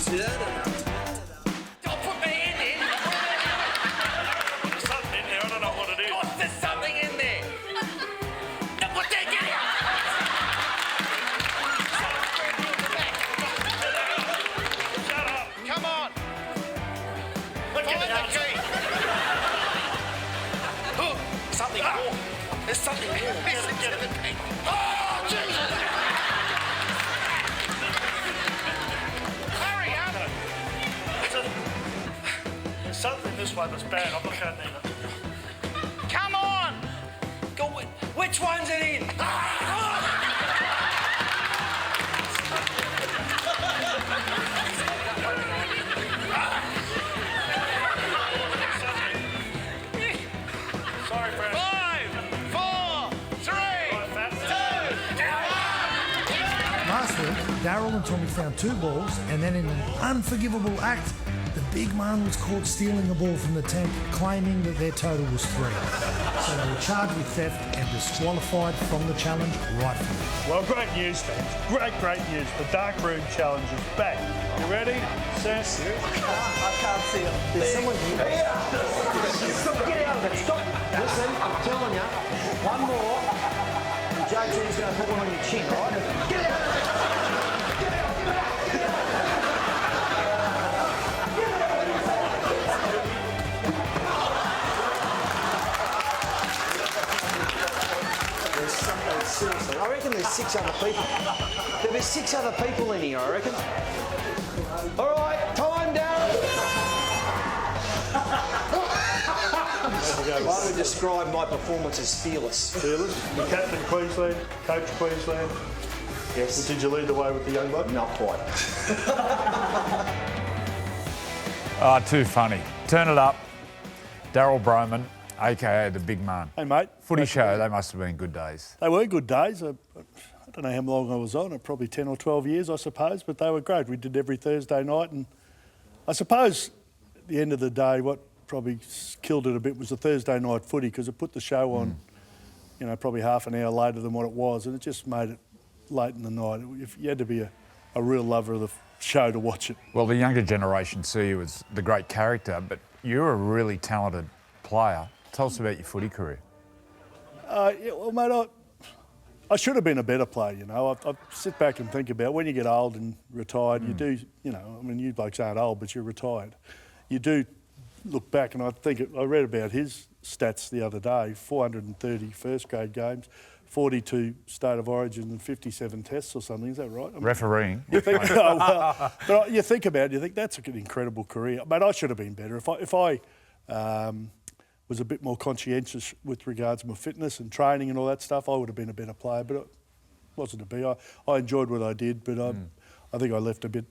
Don't put my hand in. There's something in there, I don't know what it is. Of course there's something in there. No, what the get out? Shut up. Come on. Look at Find the that. key. Look, something more. There's something more. Listen to the key. Oh, Jesus! Hurry up. There's something this way that's bad. I'm not going to need it. Come on. Go. Which one's it in? Sorry, Brad. 5, 4, 3, 2, 1. Last week, Darryl and Tommy found 2 balls, and then in an unforgivable act, the big man was caught stealing the ball from the tent, claiming that their total was 3. So they were charged with theft and disqualified from the challenge rightfully. Well, great news, fans. Great news. The Dark Room Challenge is back. You ready? Set. I can't see it. There's someone here. Stop, get out of it. Stop. Listen, I'm telling you, one more, and JT's going to put one on your chin, right? Get out of it. Get out, get out, get out. There's something, seriously. I reckon there's 6 other people. There'll be 6 other people in here, I reckon. All right, time down. I would describe my performance as fearless. Fearless. The captain Queensland, coach Queensland. Yes. Did you lead the way with the young bloke? Not quite. Too funny. Turn it up. Darryl Broman, a.k.a. the Big Man. Hey, mate. Footy show, they must have been good days. They were good days. I don't know how long I was on it, probably 10 or 12 years, I suppose, but they were great. We did every Thursday night, and I suppose at the end of the day, what probably killed it a bit was the Thursday night footy, because it put the show on, you know, probably half an hour later than what it was, and it just made it late in the night. You had to be a real lover of the show to watch it. Well, the younger generation see you as the great character, but you're a really talented player. Tell us about your footy career. Yeah, well, mate, I should have been a better player, you know. I sit back and think about when you get old and retired, you do, you know, I mean, you blokes aren't old, but you're retired. You do look back, and I read about his stats the other day, 430 first grade games, 42 State of Origin and 57 tests or something, is that right? I mean, Refereeing. but you think about it, you think that's an incredible career. Mate, I should have been better. If I was a bit more conscientious with regards to my fitness and training and all that stuff, I would have been a better player, but it wasn't to be. I enjoyed what I did, but I think I left a bit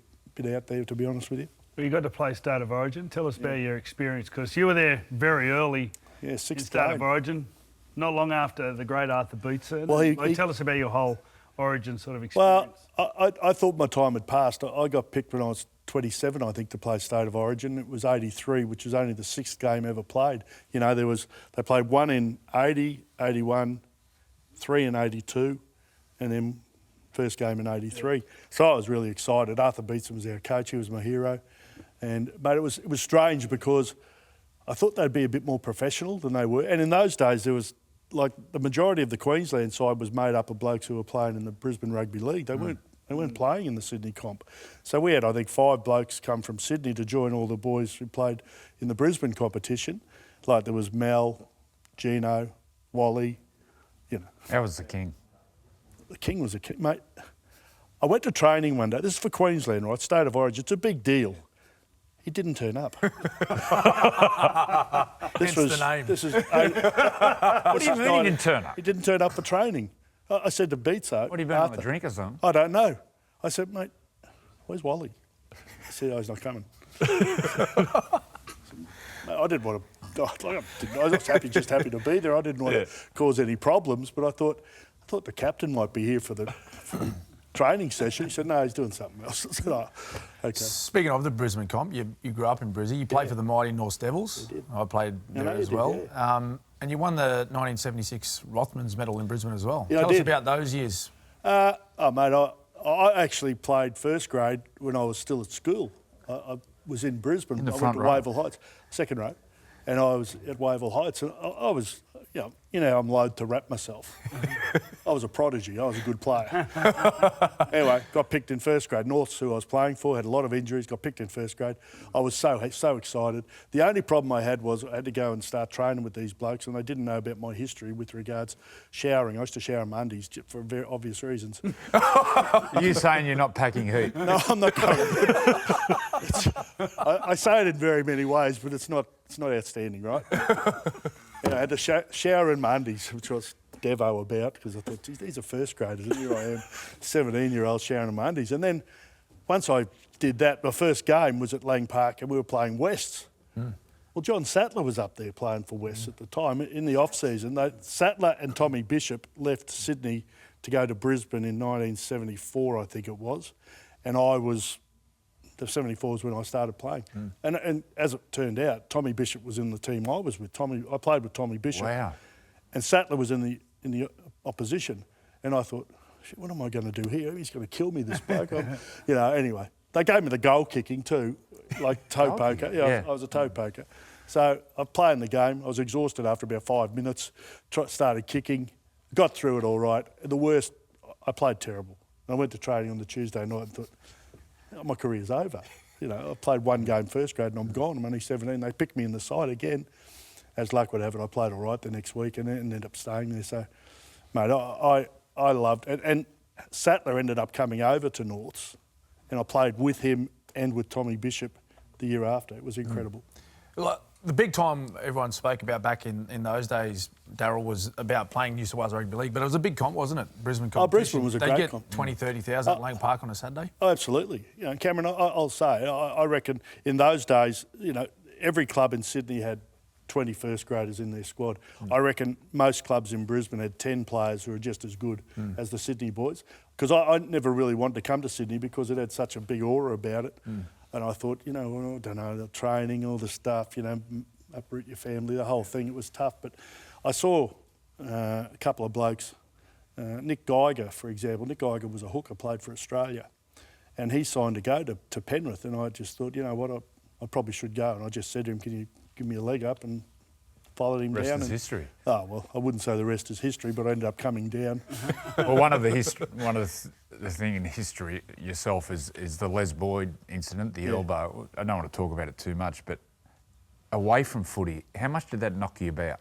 out there, to be honest with you. Well, you got to play State of Origin. Tell us about your experience, because you were there very early in sixth State game. of Origin, not long after the great Arthur Beetson. Well, tell us about your whole Origin sort of experience. Well, I thought my time had passed. I got picked when I was 27, I think, to play State of Origin. It was 83, which was only the 6th game ever played. You know, they played 1 in 80, 81, 3 in 82, and then first game in 83. So I was really excited. Arthur Beetson was our coach. He was my hero. And, mate, it was strange because I thought they'd be a bit more professional than they were. And in those days, there was, like, the majority of the Queensland side was made up of blokes who were playing in the Brisbane Rugby League. They weren't playing in the Sydney comp. So we had, I think, 5 blokes come from Sydney to join all the boys who played in the Brisbane competition. Like, there was Mel, Gino, Wally, you know. How was the King? The King was a king, mate. I went to training one day. This is for Queensland, right? State of Origin. It's a big deal. He didn't turn up. Hence the name. This is. What do you mean he didn't turn up? He didn't turn up for training. I said to Beatso. What, have you been on a drink or something? I don't know. I said, mate, where's Wally? He said, oh, he's not coming. I didn't want to. I was just happy to be there. I didn't want to cause any problems, but I thought the captain might be here for the training session. He said, no, he's doing something else. I said, oh, okay. Speaking of the Brisbane comp, you grew up in Brizzy. You played for the mighty North Devils. I played there as well. And you won the 1976 Rothmans medal in Brisbane as well. Tell us about those years. Mate, I actually played first grade when I was still at school. I was in Brisbane. In the I front went to row. Wavell Heights, second row, and I was at Wavell Heights, and I was, you know, I'm loath to wrap myself. I was a prodigy. I was a good player. Anyway, got picked in first grade. Norths, who I was playing for, had a lot of injuries. Got picked in first grade. I was so excited. The only problem I had was I had to go and start training with these blokes, and they didn't know about my history with regards showering. I used to shower in my undies for very obvious reasons. Are you saying you're not packing heat? No, I'm not going. I say it in very many ways, but it's not outstanding, right? I had to shower in my undies, which was devo about, because I thought, geez, these are first graders, and here I am, 17-year-old showering in my undies. And then once I did that, my first game was at Langmack, and we were playing Wests. Well, John Sattler was up there playing for Wests at the time. In the off-season, Sattler and Tommy Bishop left Sydney to go to Brisbane in 1974, I think it was. And the 74 was when I started playing. And as it turned out, Tommy Bishop was in the team I was with. I played with Tommy Bishop. Wow. And Sattler was in the opposition. And I thought, shit, what am I going to do here? He's going to kill me, this bloke. Anyway. They gave me the goal kicking too, like toe poker. I was a toe poker. So I played in the game. I was exhausted after about 5 minutes. Started kicking. Got through it all right. The worst, I played terrible. I went to training on the Tuesday night and thought, my career's over. I played one game first grade and I'm gone. I'm only 17. They picked me in the side again. As luck would have it, I played all right the next week and ended up staying there. So, mate, I loved it. And Sattler ended up coming over to Norths and I played with him and with Tommy Bishop the year after. It was incredible. Well, the big time everyone spoke about back in those days, Darryl, was about playing New South Wales Rugby League, but it was a big comp, wasn't it? Brisbane competition. Brisbane was a great comp. They get 20,000, 30,000 at Lang Park on a Saturday? Oh, absolutely. Cameron, I'll say, I reckon in those days, every club in Sydney had 20 first graders in their squad. I reckon most clubs in Brisbane had 10 players who were just as good as the Sydney boys. Because I never really wanted to come to Sydney because it had such a big aura about it. And I thought, I don't know, the training, all the stuff, uproot your family, the whole thing, it was tough. But I saw a couple of blokes, Nick Geiger, for example. Nick Geiger was a hooker, played for Australia. And he signed to go to Penrith. And I just thought, I probably should go. And I just said to him, can you give me a leg up? And followed him down. Rest is history. Oh, well, I wouldn't say the rest is history, but I ended up coming down. Well, one of the thing in history yourself is the Les Boyd incident, the elbow. I don't want to talk about it too much, but away from footy, how much did that knock you about?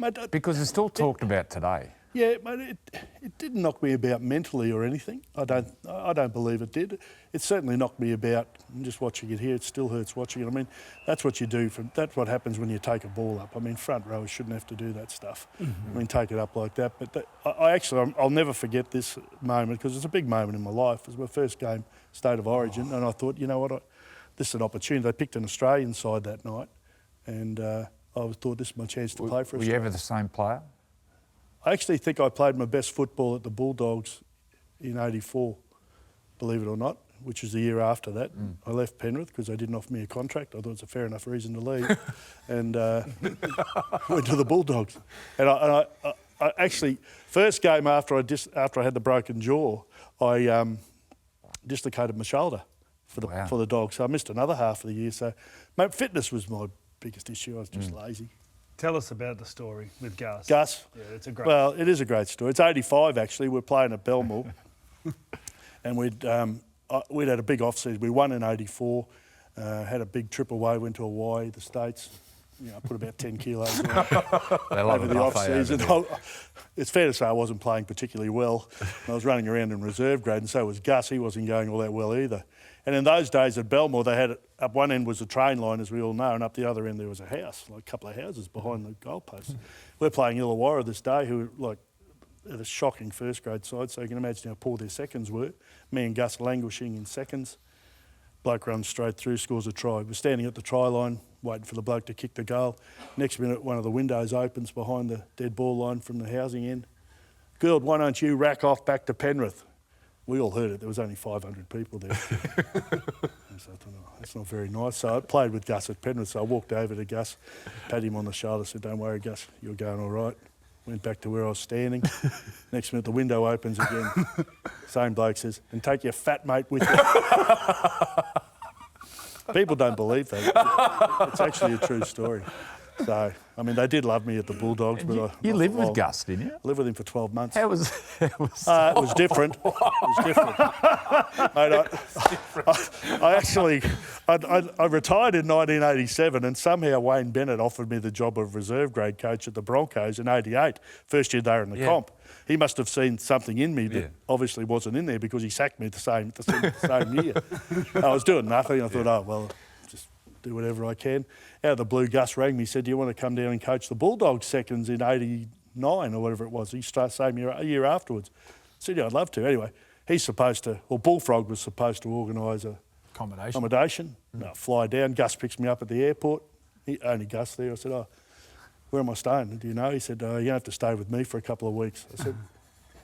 Mate, because it's still talked about today. Yeah, mate, it didn't knock me about mentally or anything. I don't believe it did. It certainly knocked me about. I'm just watching it here. It still hurts watching it. I mean, that's what you do. That's what happens when you take a ball up. I mean, front rowers shouldn't have to do that stuff. I mean, take it up like that. But I'll never forget this moment because it's a big moment in my life. It was my first game, State of Origin, and I thought, you know what, this is an opportunity. They picked an Australian side that night, and I thought this is my chance to play for Australia. Were you ever the same player? I actually think I played my best football at the Bulldogs in !84, believe it or not, which is the year after that. I left Penrith because they didn't offer me a contract. I thought it was a fair enough reason to leave, and went to the Bulldogs. And I actually, first game after I had the broken jaw, I dislocated my shoulder for the Dogs. So I missed another half of the year. So, mate, fitness was my biggest issue. I was just lazy. Tell us about the story with Gus. Gus? Yeah, it's a great Well, it is a great story. It's 85, actually. We're playing at Belmore. And we'd had a big off-season. We won in 84, had a big trip away, went to Hawaii, the States. I put about 10 kilos over the off-season. It's fair to say I wasn't playing particularly well. I was running around in reserve grade, and so was Gus. He wasn't going all that well either. And in those days at Belmore, they had up one end was the train line, as we all know, and up the other end there was a house, like a couple of houses behind the goalposts. We're playing Illawarra this day, who were at a shocking first grade side, so you can imagine how poor their seconds were. Me and Gus languishing in seconds. Bloke runs straight through, scores a try. We're standing at the try line, waiting for the bloke to kick the goal. Next minute, one of the windows opens behind the dead ball line from the housing end. Gould, why don't you rack off back to Penrith? We all heard it. There was only 500 people there. So I thought, that's not very nice. So I played with Gus at Penrith. So I walked over to Gus, pat him on the shoulder, said, "Don't worry, Gus, you're going all right." Went back to where I was standing. Next minute, the window opens again. Same bloke says, "And take your fat mate with you." People don't believe that. It's actually a true story. So, I mean, they did love me at the Bulldogs, but you lived with Gus, didn't you? I lived with him for 12 months. How was it was different. It was different. Mate, I retired in 1987, and somehow Wayne Bennett offered me the job of reserve grade coach at the Broncos in '88, first year they were in the comp. He must have seen something in me that obviously wasn't in there because he sacked me the same year. I was doing nothing. I thought, oh, well, just do whatever I can. Out of the blue, Gus rang me, said, "Do you want to come down and coach the Bulldogs seconds in '89 or whatever it was?" He started same year, a year afterwards. I said, "Yeah, I'd love to." Anyway, he's supposed to, or Bullfrog was supposed to organise a accommodation. No, fly down. Gus picks me up at the airport. Only Gus there. I said, "Oh, where am I staying? Do you know?" He said, "You have to stay with me for a couple of weeks." I said,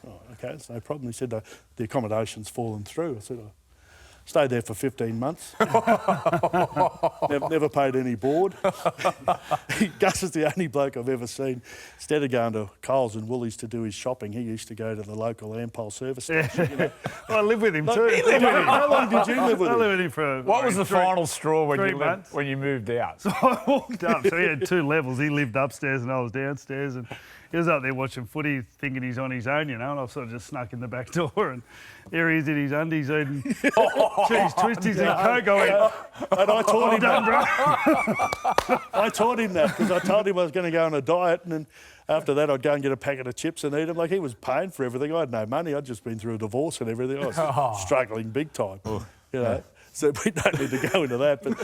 "Oh, okay, it's no problem." He said, "The accommodation's fallen through." I said, "Oh." Stayed there for 15 months. never paid any board. Gus is the only bloke I've ever seen. Instead of going to Coles and Woolies to do his shopping, he used to go to the local Ampol service station. You know. Well, I lived with him too. How long did you live with him? I lived with him for... What was the final straw when you moved out? So I walked up. So he had 2 levels. He lived upstairs and I was downstairs. And he was up there watching footy, thinking he's on his own, you know, and I sort of just snuck in the back door, and there he is in his undies eating cheese twisties and Coke. And I taught him that. I taught him that because I told him I was going to go on a diet, and then after that I'd go and get a packet of chips and eat them. Like, he was paying for everything. I had no money. I'd just been through a divorce and everything. I was struggling big time, you know. So we don't need to go into that. But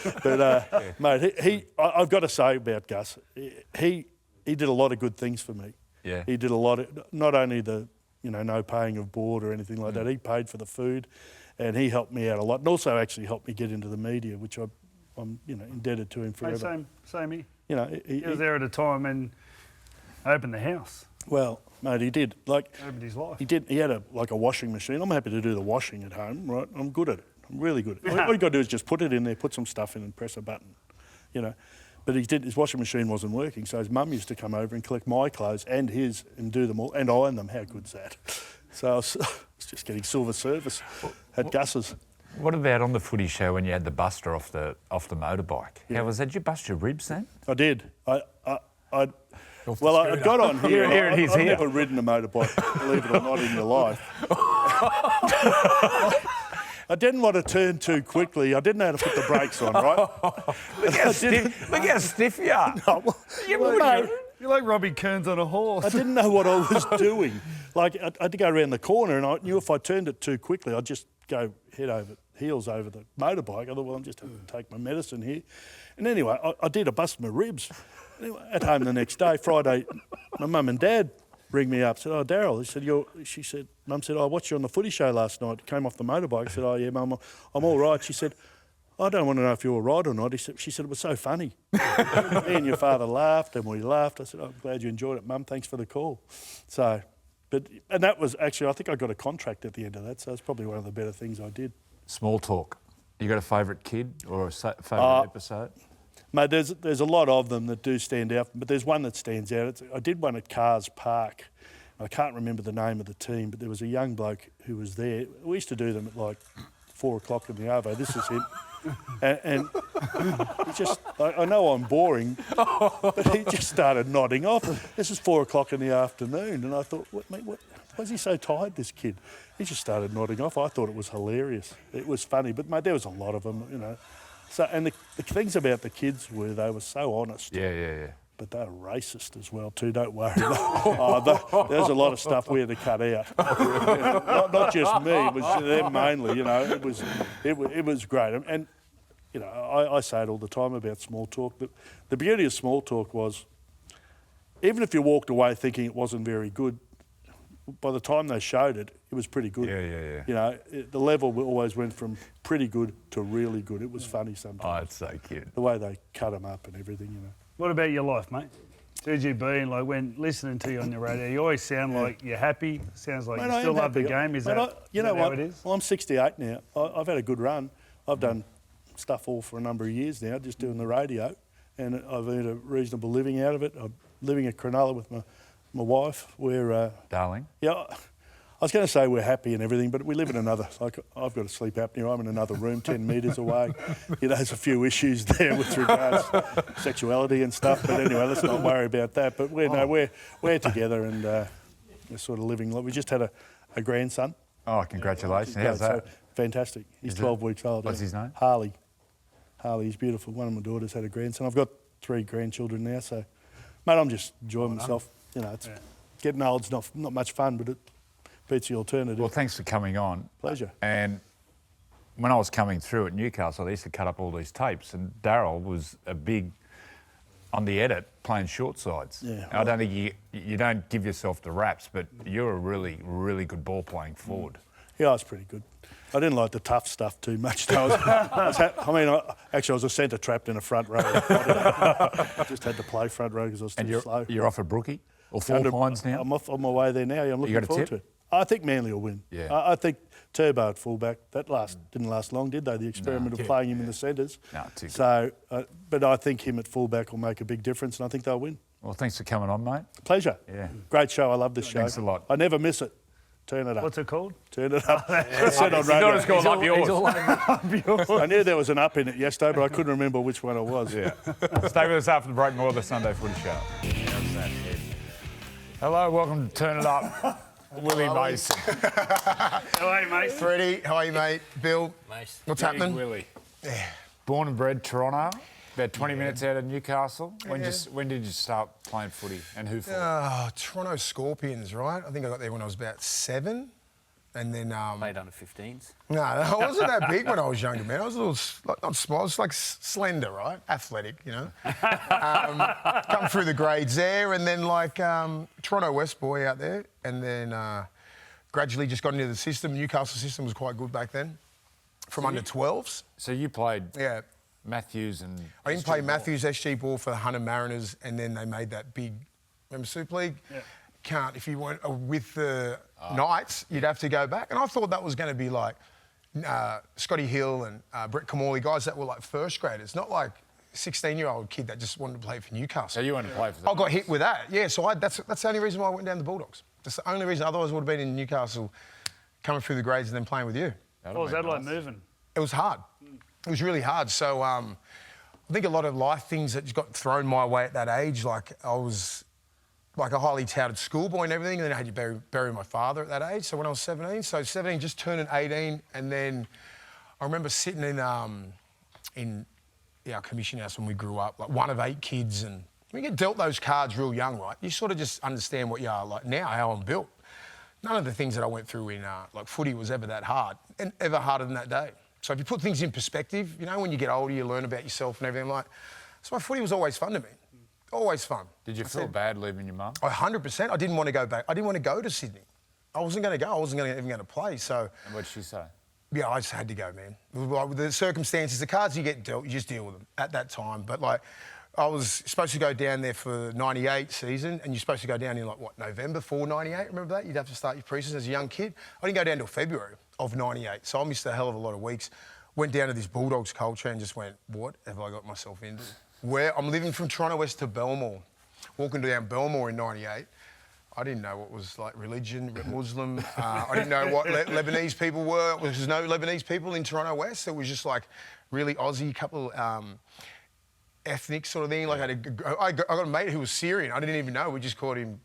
mate, I've got to say about Gus, he did a lot of good things for me. Yeah. He did a lot of, not only the, you know, no paying of board or anything like that. He paid for the food, and he helped me out a lot, and also actually helped me get into the media, which I'm you know, indebted to him forever. Same here. You know, he was there at a time and opened the house. Well, mate, he did. Like, opened his life. He did. He had a washing machine. I'm happy to do the washing at home, right? I'm good at it. I'm really good at it. All you got to do is just put it in there, put some stuff in, and press a button. You know. But his washing machine wasn't working, so his mum used to come over and collect my clothes and his and do them all and iron them. How good's that? So I was just getting silver service at Gus's. What about on the footy show when you had the buster off the motorbike? Yeah. How was that? Did you bust your ribs then? I did. I got on here. I've never ridden a motorbike, believe it or not, in your life. I didn't want to turn too quickly. I didn't know how to put the brakes on, right? Look how stiff you are. No, mate, you're like Robbie Kearns on a horse. I didn't know what I was doing. Like, I had to go around the corner, and I knew if I turned it too quickly, I'd just go head over heels over the motorbike. I thought, well, I'm just going to take my medicine here. And anyway, I did. I busted my ribs. Anyway, at home the next day, Friday, my mum and dad ring me up, said, "Oh, Daryl," she said, Mum said, "Oh, I watched you on the footy show last night. Came off the motorbike." I said, "Oh, yeah, Mum, I'm all right." She said, "I don't want to know if you're all right or not." She said, "It was so funny." Me and your father laughed, and we laughed. I said, "Oh, I'm glad you enjoyed it, Mum. Thanks for the call." So, and that was actually, I think I got a contract at the end of that, so it's probably one of the better things I did. Small talk. You got a favourite kid or a favourite episode? Mate, there's a lot of them that do stand out, but there's one that stands out. I did one at Cars Park. I can't remember the name of the team, but there was a young bloke who was there. We used to do them at like 4 o'clock in the arvo. This is him. And he just, I know I'm boring, but he just started nodding off. This is 4 o'clock in the afternoon, and I thought, why is he so tired, this kid? He just started nodding off. I thought it was hilarious. It was funny, but mate, there was a lot of them, you know. So, and the things about the kids were they were so honest. Yeah. But they're racist as well too. Don't worry. There's a lot of stuff we had to cut out. Not just me. It was them mainly. You know, it was great. And you know, I say it all the time about small talk. The beauty of small talk was, even if you walked away thinking it wasn't very good, by the time they showed it, it was pretty good. Yeah. You know, the level always went from pretty good to really good. It was funny sometimes. Oh, it's so cute. The way they cut them up and everything, you know. What about your life, mate? 2GB and like when listening to you on the radio, you always sound like you're happy. Sounds like you still love the game. Is that how it is? Well, I'm 68 now. I've had a good run. I've done stuff all for a number of years now, just doing the radio, and I've earned a reasonable living out of it. I'm living at Cronulla with my my wife. We're Darling. yeah. I was going to say we're happy and everything, but we live in another. Like I've got a sleep apnea. I'm in another room, 10 metres away. You know, there's a few issues there with regards to sexuality and stuff. But anyway, let's not worry about that. But we're together and we're sort of living. We just had a grandson. Oh, congratulations! How's that? So, fantastic. He's 12 weeks old. What's his name? Harley. He's beautiful. One of my daughters had a grandson. I've got 3 grandchildren now. So, mate, I'm just enjoying myself. You know, it's getting old's not much fun, but it beats the alternative. Well, thanks for coming on. Pleasure. And when I was coming through at Newcastle, I used to cut up all these tapes, and Darryl was a big on the edit playing short sides. Yeah, I don't think you don't give yourself the raps, but you're a really, really good ball playing forward. Yeah, I was pretty good. I didn't like the tough stuff too much. I was a centre trapped in a front row. I just had to play front row because I was too slow. You're off at Brookie or Four Pines now? I'm off on my way there now. I'm looking forward to it. I think Manly will win. Yeah. I think Turbo at fullback, didn't last long, did they? The experiment of playing him in the centres. No, too good. So, but I think him at fullback will make a big difference, and I think they'll win. Well, thanks for coming on, mate. Pleasure. Yeah. Great show. I love this show. Thanks a lot. I never miss it. Turn it up. What's it called? Turn it up. I said on It's not radio. as good like yours. I knew there was an up in it yesterday, but I couldn't remember which one it was. Yeah. Stay with us after the break. More of the Sunday Footy Show. Hello, welcome to Turn It Up. Willie Mason. How are you, mate? Freddie, how are you, mate? Bill, what's happening? Willie. Yeah. Born and bred Toronto, about 20 minutes out of Newcastle. When did you start playing footy and who for? Toronto Scorpions, right? I think I got there when I was about 7. And then... Played under 15s? No, I wasn't that big when I was younger, man. I was a little, not small, I was like slender, right? Athletic, you know. Come through the grades there and then like Toronto West boy out there. And then gradually just got into the system. Newcastle system was quite good back then. From under 12s. So you played Yeah. Matthews and... I didn't play Matthews SG ball for the Hunter Mariners and then they made that big... Remember Super League? Yeah. Can't, if you weren't with the Knights, you'd have to go back. And I thought that was going to be like Scotty Hill and Brett Camorley, guys that were like first graders, not like a 16-year-old kid that just wanted to play for Newcastle. So you wanted to play for them? I got hit with that, yeah. So that's the only reason why I went down the Bulldogs. That's the only reason. Otherwise, I would have been in Newcastle, coming through the grades and then playing with you. What was that like moving? It was hard. It was really hard. So I think a lot of life things that just got thrown my way at that age, like I was like a highly touted schoolboy and everything, and then I had to bury my father at that age. So when I was 17, just turning 18, and then I remember sitting in our commission house when we grew up, like one of 8 kids, and we get dealt those cards real young, right? You sort of just understand what you are like now, how I'm built. None of the things that I went through in like footy was ever that hard, and ever harder than that day. So if you put things in perspective, you know, when you get older, you learn about yourself and everything. Like, so my footy was always fun to me. Always fun. Did you feel bad leaving your mum? 100%. I didn't want to go back. I didn't want to go to Sydney. I wasn't going to go. I wasn't even going to play. So. And what did she say? Yeah, I just had to go, man. With the circumstances, the cards you get dealt, you just deal with them at that time. But like, I was supposed to go down there for the 98 season, and you're supposed to go down in like what, November 98? Remember that? You'd have to start your pre-season as a young kid. I didn't go down till February of 98, so I missed a hell of a lot of weeks. Went down to this Bulldogs culture and just went, what have I got myself into? Where I'm living from Toronto West to Belmore. Walking down Belmore in 98, I didn't know what was like religion, Muslim. I didn't know what Lebanese people were. There was no Lebanese people in Toronto West. It was just like really Aussie, couple ethnic sort of thing. Like I got a mate who was Syrian. I didn't even know. We just called him.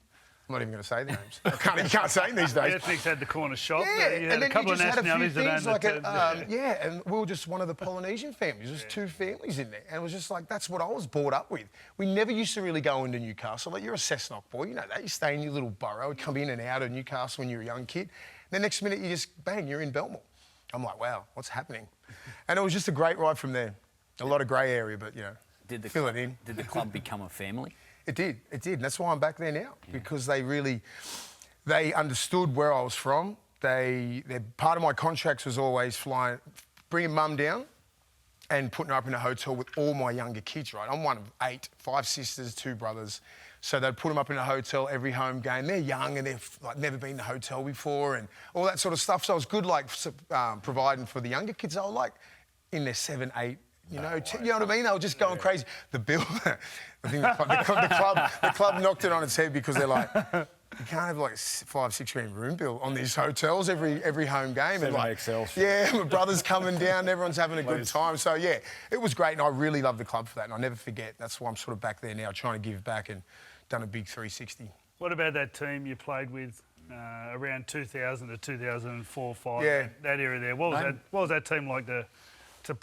I'm not even going to say the names. You can't say them these days. Ethnics had the corner shop. Yeah, You had and a then couple you just of had a few nationalities things that like and we were just one of the Polynesian families. There was 2 families in there, and it was just like that's what I was brought up with. We never used to really go into Newcastle. Like you're a Cessnock boy, you know that. You stay in your little borough, come in and out of Newcastle when you're a young kid. The next minute you just bang, you're in Belmore. I'm like, wow, what's happening? And it was just a great ride from there. A lot of grey area, but you know, fill it in. Did the club become a family? It did. And that's why I'm back there now, because they understood where I was from. Part of my contracts was always bringing mum down and putting her up in a hotel with all my younger kids, right? I'm one of 8, 5 sisters, 2 brothers. So they'd put them up in a hotel every home game. They're young and they've like never been in a hotel before and all that sort of stuff. So it was good, like providing for the younger kids. They were like in their 7, 8, You know what I mean? They were just going crazy. The bill, I think the club knocked it on its head because they're like, you can't have like $5-6 grand room bill on these hotels every home game. And like, yeah, my brother's coming down, everyone's having a good time. So yeah, it was great, and I really love the club for that, and I never forget. That's why I'm sort of back there now, trying to give back and done a big 360. What about that team you played with around 2000 to 2004, 5? Yeah. That era there. What was that team like to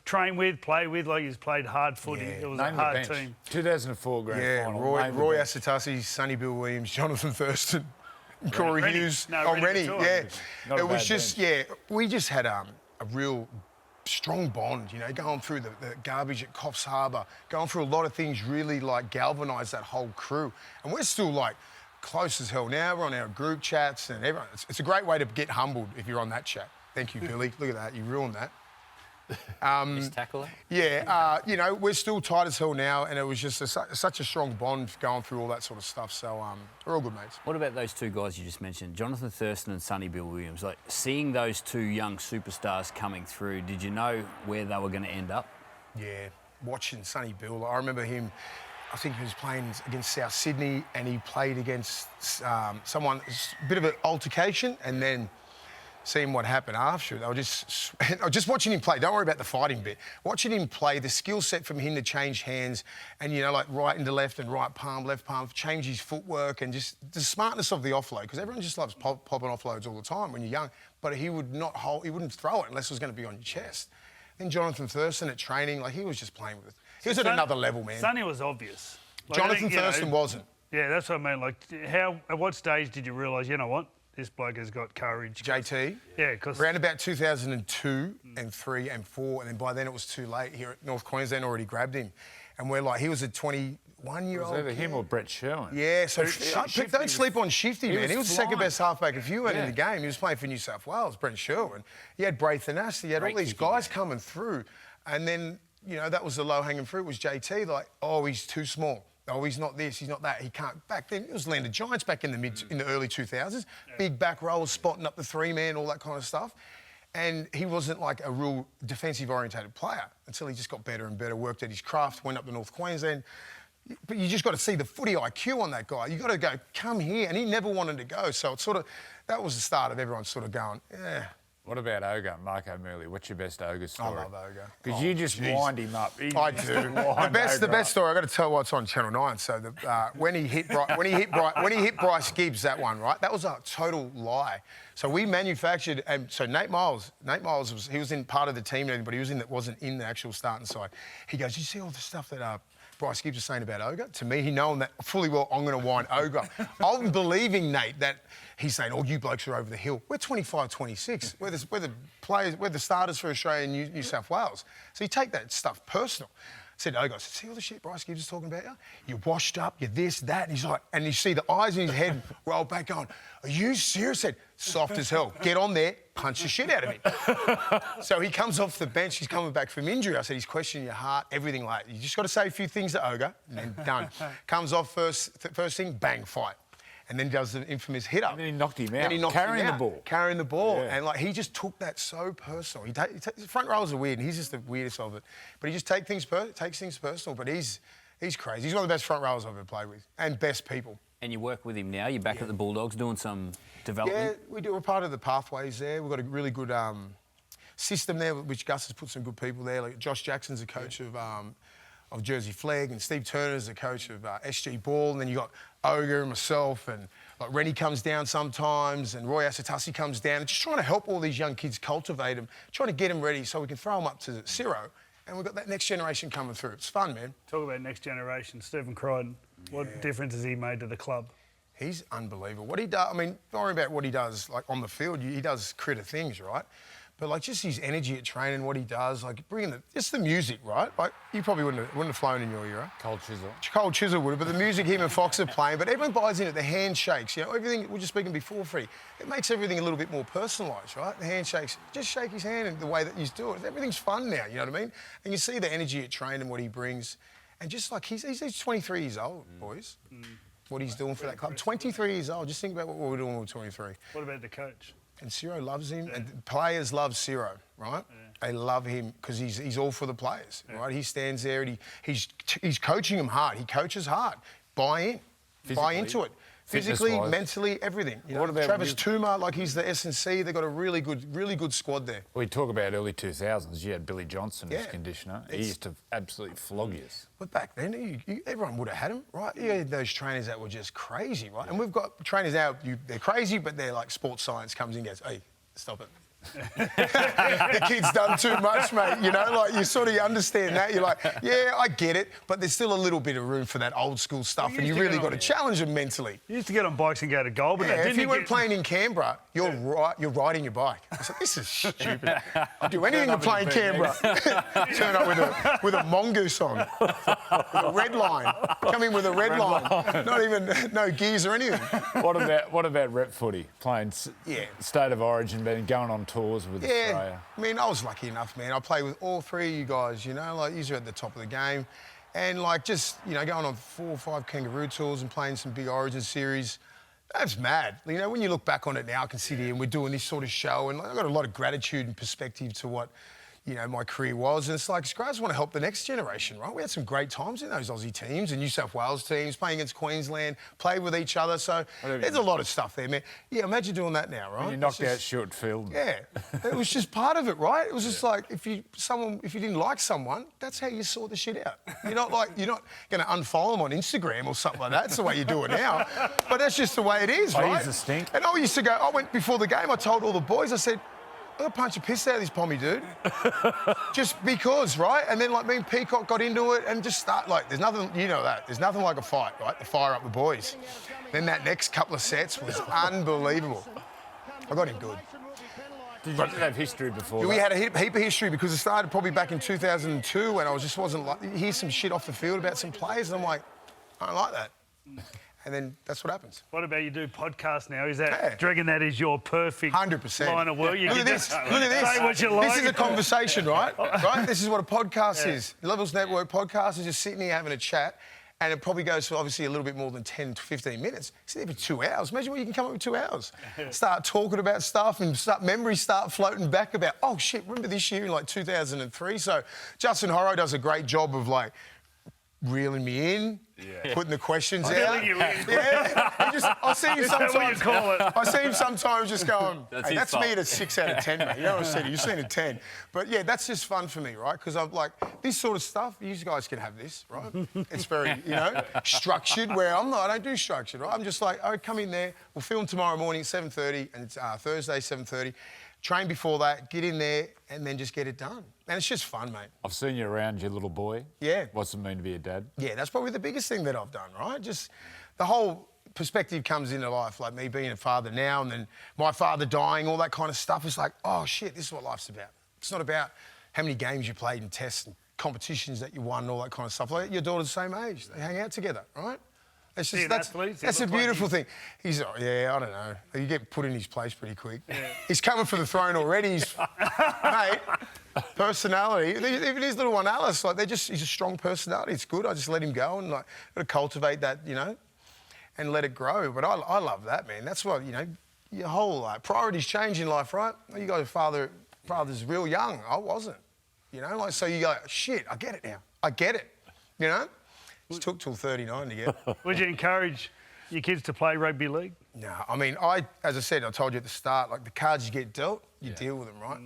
train with, play with? Like, you played hard footy. Yeah. It was a hard team. 2004 grand final. Roy Asatasi, Sonny Bill Williams, Jonathan Thurston, Corey Hughes. Rennie. Yeah. It was just, we just had a real strong bond, you know, going through the garbage at Coffs Harbour, going through a lot of things, really like galvanised that whole crew. And we're still like close as hell now. We're on our group chats and everyone. It's a great way to get humbled if you're on that chat. Thank you, Billy. Look at that. You ruined that. Tackler? Yeah, you know, we're still tight as hell now, and it was just such a strong bond going through all that sort of stuff. So we're all good mates. What about those two guys you just mentioned, Jonathan Thurston and Sonny Bill Williams? Like, seeing those two young superstars coming through, did you know where they were going to end up? Yeah, watching Sonny Bill, I remember him. I think he was playing against South Sydney, and he played against someone. A bit of an altercation, and then seeing what happened after, I was just watching him play. Don't worry about the fighting bit. Watching him play, the skill set from him to change hands and, you know, like right into left and right palm, left palm, change his footwork and just the smartness of the offload, because everyone just loves popping offloads all the time when you're young, but he wouldn't throw it unless it was going to be on your chest. Then Jonathan Thurston at training, like, he was just playing with it. He was at another level, man. Sonny was obvious. Like, Jonathan Thurston wasn't. Yeah, that's what I mean. Like, at what stage did you realise, you know what? This bloke has got courage. JT? Yeah, because... Around about 2002 and 3 and 4, and then by then it was too late. Here at North Queensland already grabbed him. And we're like, he was a 21-year-old Was either him or Brett Sherwin? Yeah, so don't sleep on Shifty, man. He was the second best halfback if you weren't in the game. He was playing for New South Wales, Brent Sherwin. He had Braithen Ass, he had all these guys coming through. And then, you know, that was the low-hanging fruit, was JT, like, oh, he's too small. Oh, he's not this, he's not that, he can't. Back then, it was Landed Giants back in the early 2000s. Yeah. Big back rollers, spotting up the three-man, all that kind of stuff. And he wasn't like a real defensive-orientated player until he just got better and better, worked at his craft, went up to North Queensland. But you just got to see the footy IQ on that guy. You got to go, come here. And he never wanted to go. So it's sort of, that was the start of everyone sort of going, yeah. What about Ogre, Marco Murley? What's your best Ogre story? I love Ogre. Because you just wind him up. I do. The best story. I got to tell what's on Channel 9. So when he hit Bryce Gibbs, that one, right? That was a total lie. So we manufactured, and so Nate Miles he was in part of the team, but he wasn't in the actual starting side. He goes, "You see all the stuff that Bryce Gibbs was saying about Ogre?" To me, he knowing that fully well, I'm going to wind Ogre. I'm believing Nate that he's saying, "Oh, you blokes are over the hill. We're 25, 26. We're the starters for Australia and New South Wales." So you take that stuff personal. I said, Ogre, see all the shit Bryce Gibbs is talking about you? You're washed up, you're this, that. And he's like, and you see the eyes in his head roll back going, "Are you serious?" I said, soft as hell. Get on there, punch the shit out of him. So he comes off the bench, he's coming back from injury. I said, he's questioning your heart, everything like that. You just got to say a few things to Ogre, and then done. Comes off first thing, bang, fight. And then does the infamous hit up. And then he knocked him out, carrying the ball. Yeah. And, like, he just took that so personal. Front rows are weird, and he's just the weirdest of it. But he just takes things personal. But he's crazy. He's one of the best front rowers I've ever played with, and best people. And you work with him now. You're back at the Bulldogs doing some development. Yeah, we do. We're part of the pathways there. We've got a really good system there, which Gus has put some good people there. Like Josh Jackson's a coach of Jersey Flag, and Steve Turner's the coach of SG Ball, and then you got Ogre and myself, and like Rennie comes down sometimes, and Roy Asatasi comes down, and just trying to help all these young kids cultivate them, trying to get them ready so we can throw them up to Ciro, and we've got that next generation coming through. It's fun, man. Talk about next generation, Stephen Crichton. What difference has he made to the club? He's unbelievable. What he does, I mean, don't worry about what he does, like, on the field. He does critter things, right? But, like, just his energy at training, what he does, like, bringing just the music, right? Like, you probably wouldn't have flown in your era. Cold Chisel. Cold Chisel would have, but the music him and Fox are playing, but everyone buys in it, the handshakes, you know, everything, we were just speaking before, Freddie, it makes everything a little bit more personalised, right? The handshakes, just shake his hand in the way that you do it. Everything's fun now, you know what I mean? And you see the energy at training, what he brings, and just, like, he's 23 years old, boys. What he's doing for that club. 23 years old, just think about what we were doing when we were 23. What about the coach? And Ciro loves him, and players love Ciro, right? They love him because he's all for the players, right? He stands there and he's coaching them hard. He coaches hard. Buy in. Buy into it. Physically, mentally, everything. You know, What about Travis Tuma, like he's the S&C. They've got a really good squad there. We talk about early 2000s. You had Billy Johnson as conditioner. He used to absolutely flog you. But back then, everyone would have had him, right? You had those trainers that were just crazy, right? And we've got trainers now, they're crazy, but they're like sports science comes in and goes, hey, stop it. The kid's done too much, mate. You know, like you sort of understand that. You're like, yeah, I get it, but there's still a little bit of room for that old school stuff, and you really got to challenge them mentally. You used to get on bikes and go to Goulburn. Yeah, if you weren't playing in Canberra, you're riding your bike. I said, this is stupid. I'll do anything to play in Canberra. Turn up with a mongoose on, with a red line. Come in with a red line. Not even no gears or anything. What about rep footy? Playing State of Origin, going on tours with Australia? I mean, I was lucky enough, man. I played with all three of you guys, you know, like, you're at the top of the game. And, like, just, you know, going on 4 or 5 kangaroo tours and playing some big Origin series, that's mad. You know, when you look back on it now, I can sit here and we're doing this sort of show, and I've got a lot of gratitude and perspective to what, you know, my career was. And it's like, I just want to help the next generation, right? We had some great times in those Aussie teams and New South Wales teams, playing against Queensland, played with each other. So there's a lot of stuff there, man. Yeah, imagine doing that now, right? When you knocked out Stuart Field. Yeah, it was just part of it, right? It was just like, if you didn't like someone, that's how you sort the shit out. You're not going to unfollow them on Instagram or something like that. That's the way you do it now. But that's just the way it is, right? He's a stink. And I went before the game, I told all the boys, I said, I'm going to punch a piss out of this pommy, dude. Just because, right? And then, like, me and Peacock got into it and just there's nothing, you know that. There's nothing like a fight, right? To fire up the boys. Then that next couple of sets was unbelievable. I got him good. Did you have history before We that? had a heap of history because it started probably back in 2002 when I just wasn't like, you hear some shit off the field about some players and I'm like, I don't like that. And then that's what happens. What about you do podcasts now? Is that, do you reckon that is your perfect 100%. line of work? Look at this. Look at this. Say what you like. This is a conversation, right? Right? This is what a podcast is. The Levels Network podcast is just sitting here having a chat, and it probably goes for obviously a little bit more than 10 to 15 minutes. Sit there for 2 hours. Imagine what you can come up with 2 hours. Start talking about stuff and memories start floating back about, oh shit, remember this year in like 2003? So Justin Horro does a great job of like reeling me in. Yeah. Putting the questions out. You in. Yeah. I see him sometimes. What you call it? I see him sometimes just going, that's fault. me at a 6 out of 10, mate. You know what I said? You've seen a 10. But yeah, that's just fun for me, right? Because I'm like, this sort of stuff, you guys can have this, right? It's very, you know, structured, where I don't do structured, right? I'm just like, oh, come in there. We'll film tomorrow morning at 7:30, and it's Thursday, 7:30. Train before that, get in there, and then just get it done. And it's just fun, mate. I've seen you around your little boy. Yeah. What's it mean to be a dad? Yeah, that's probably the biggest thing that I've done, right? Just the whole perspective comes into life, like me being a father now and then my father dying, all that kind of stuff. It's like, oh, shit, this is what life's about. It's not about how many games you played in tests and competitions that you won and all that kind of stuff. Like, your daughter's the same age. They hang out together, right? It's just, that's a beautiful thing. He's, I don't know. You get put in his place pretty quick. Yeah. He's coming for the throne already. He's, mate, personality. Even his little one, Alice, like he's a strong personality. It's good. I just let him go and like got to cultivate that, you know, and let it grow. But I love that, man. That's what, you know, your whole priorities change in life, right? You got a father's real young. I wasn't, you know. Like, so you go, shit, I get it now. I get it, you know. It took till 39 to get. Would you encourage your kids to play rugby league? No, I mean, as I said, I told you at the start, like the cards you get dealt, you deal with them, right?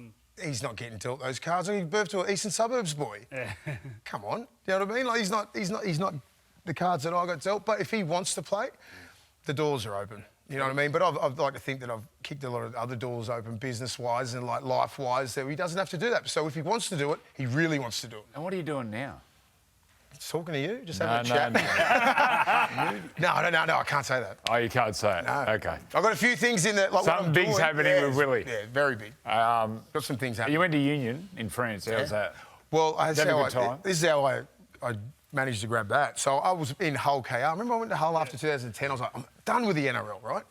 He's not getting dealt those cards. I gave birth to an Eastern Suburbs boy. Yeah. Come on, you know what I mean? Like he's not the cards that I got dealt. But if he wants to play, the doors are open. You know what I mean? But I'd like to think that I've kicked a lot of other doors open, business-wise and like life-wise, that he doesn't have to do that. So if he wants to do it, he really wants to do it. And what are you doing now? Talking to you, just having a chat. No, I can't say that. Oh, you can't say it? No. Okay. I've got a few things in there. Like something big's happening with Willie. Yeah, very big. Got some things happening. You went to Union in France. How's that? Well, this is how I managed to grab that. So I was in Hull KR. Remember I went to Hull after 2010? I was like, I'm done with the NRL, right?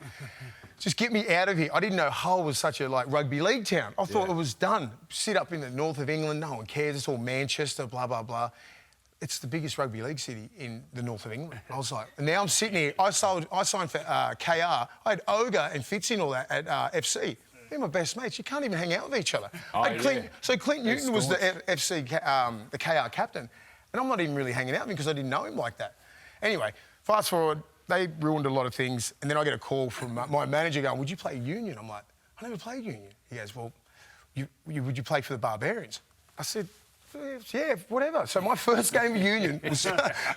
Just get me out of here. I didn't know Hull was such a rugby league town. I thought it was done. Sit up in the north of England, no one cares. It's all Manchester, blah, blah, blah. It's the biggest rugby league city in the north of England. I was like, and now I'm sitting here. I signed for KR. I had Ogre and Fitz in all that at FC. they're my best mates. You can't even hang out with each other. Oh, So Clint Newton was the the KR captain, and I'm not even really hanging out with him because I didn't know him like that. Anyway, fast forward, they ruined a lot of things, and then I get a call from my manager going, "Would you play Union?" I'm like, "I never played Union." He goes, "Well, would you play for the Barbarians?" I said, "Yeah, whatever." So my first game of Union was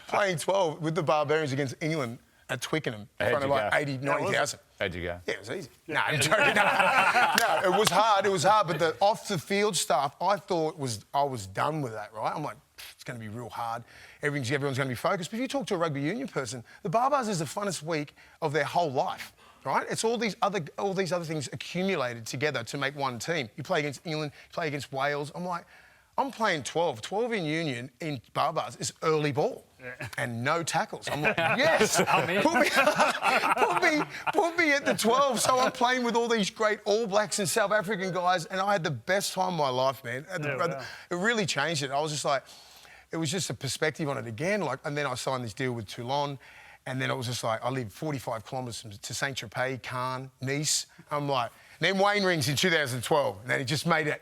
playing 12 with the Barbarians against England at Twickenham in front of like 80, 90,000. How'd you go? Yeah, it was easy. No, I'm joking. No, it was hard. It was hard. But the off-the-field stuff, I thought I was done with that, right? I'm like, it's going to be real hard. Everyone's going to be focused. But if you talk to a rugby union person, the Barbars is the funnest week of their whole life, right? It's all these other things accumulated together to make one team. You play against England, you play against Wales. I'm like, I'm playing 12. 12 in union in Barbars is early ball. And no tackles. I'm like, yes, put me at the 12. So I'm playing with all these great All Blacks and South African guys, and I had the best time of my life, man. It really changed it. I was just like, it was just a perspective on it again. Like, and then I signed this deal with Toulon, and then it was just like, I lived 45 kilometres to Saint-Tropez, Cannes, Nice. I'm like, then Wayne rings in 2012, and then it just made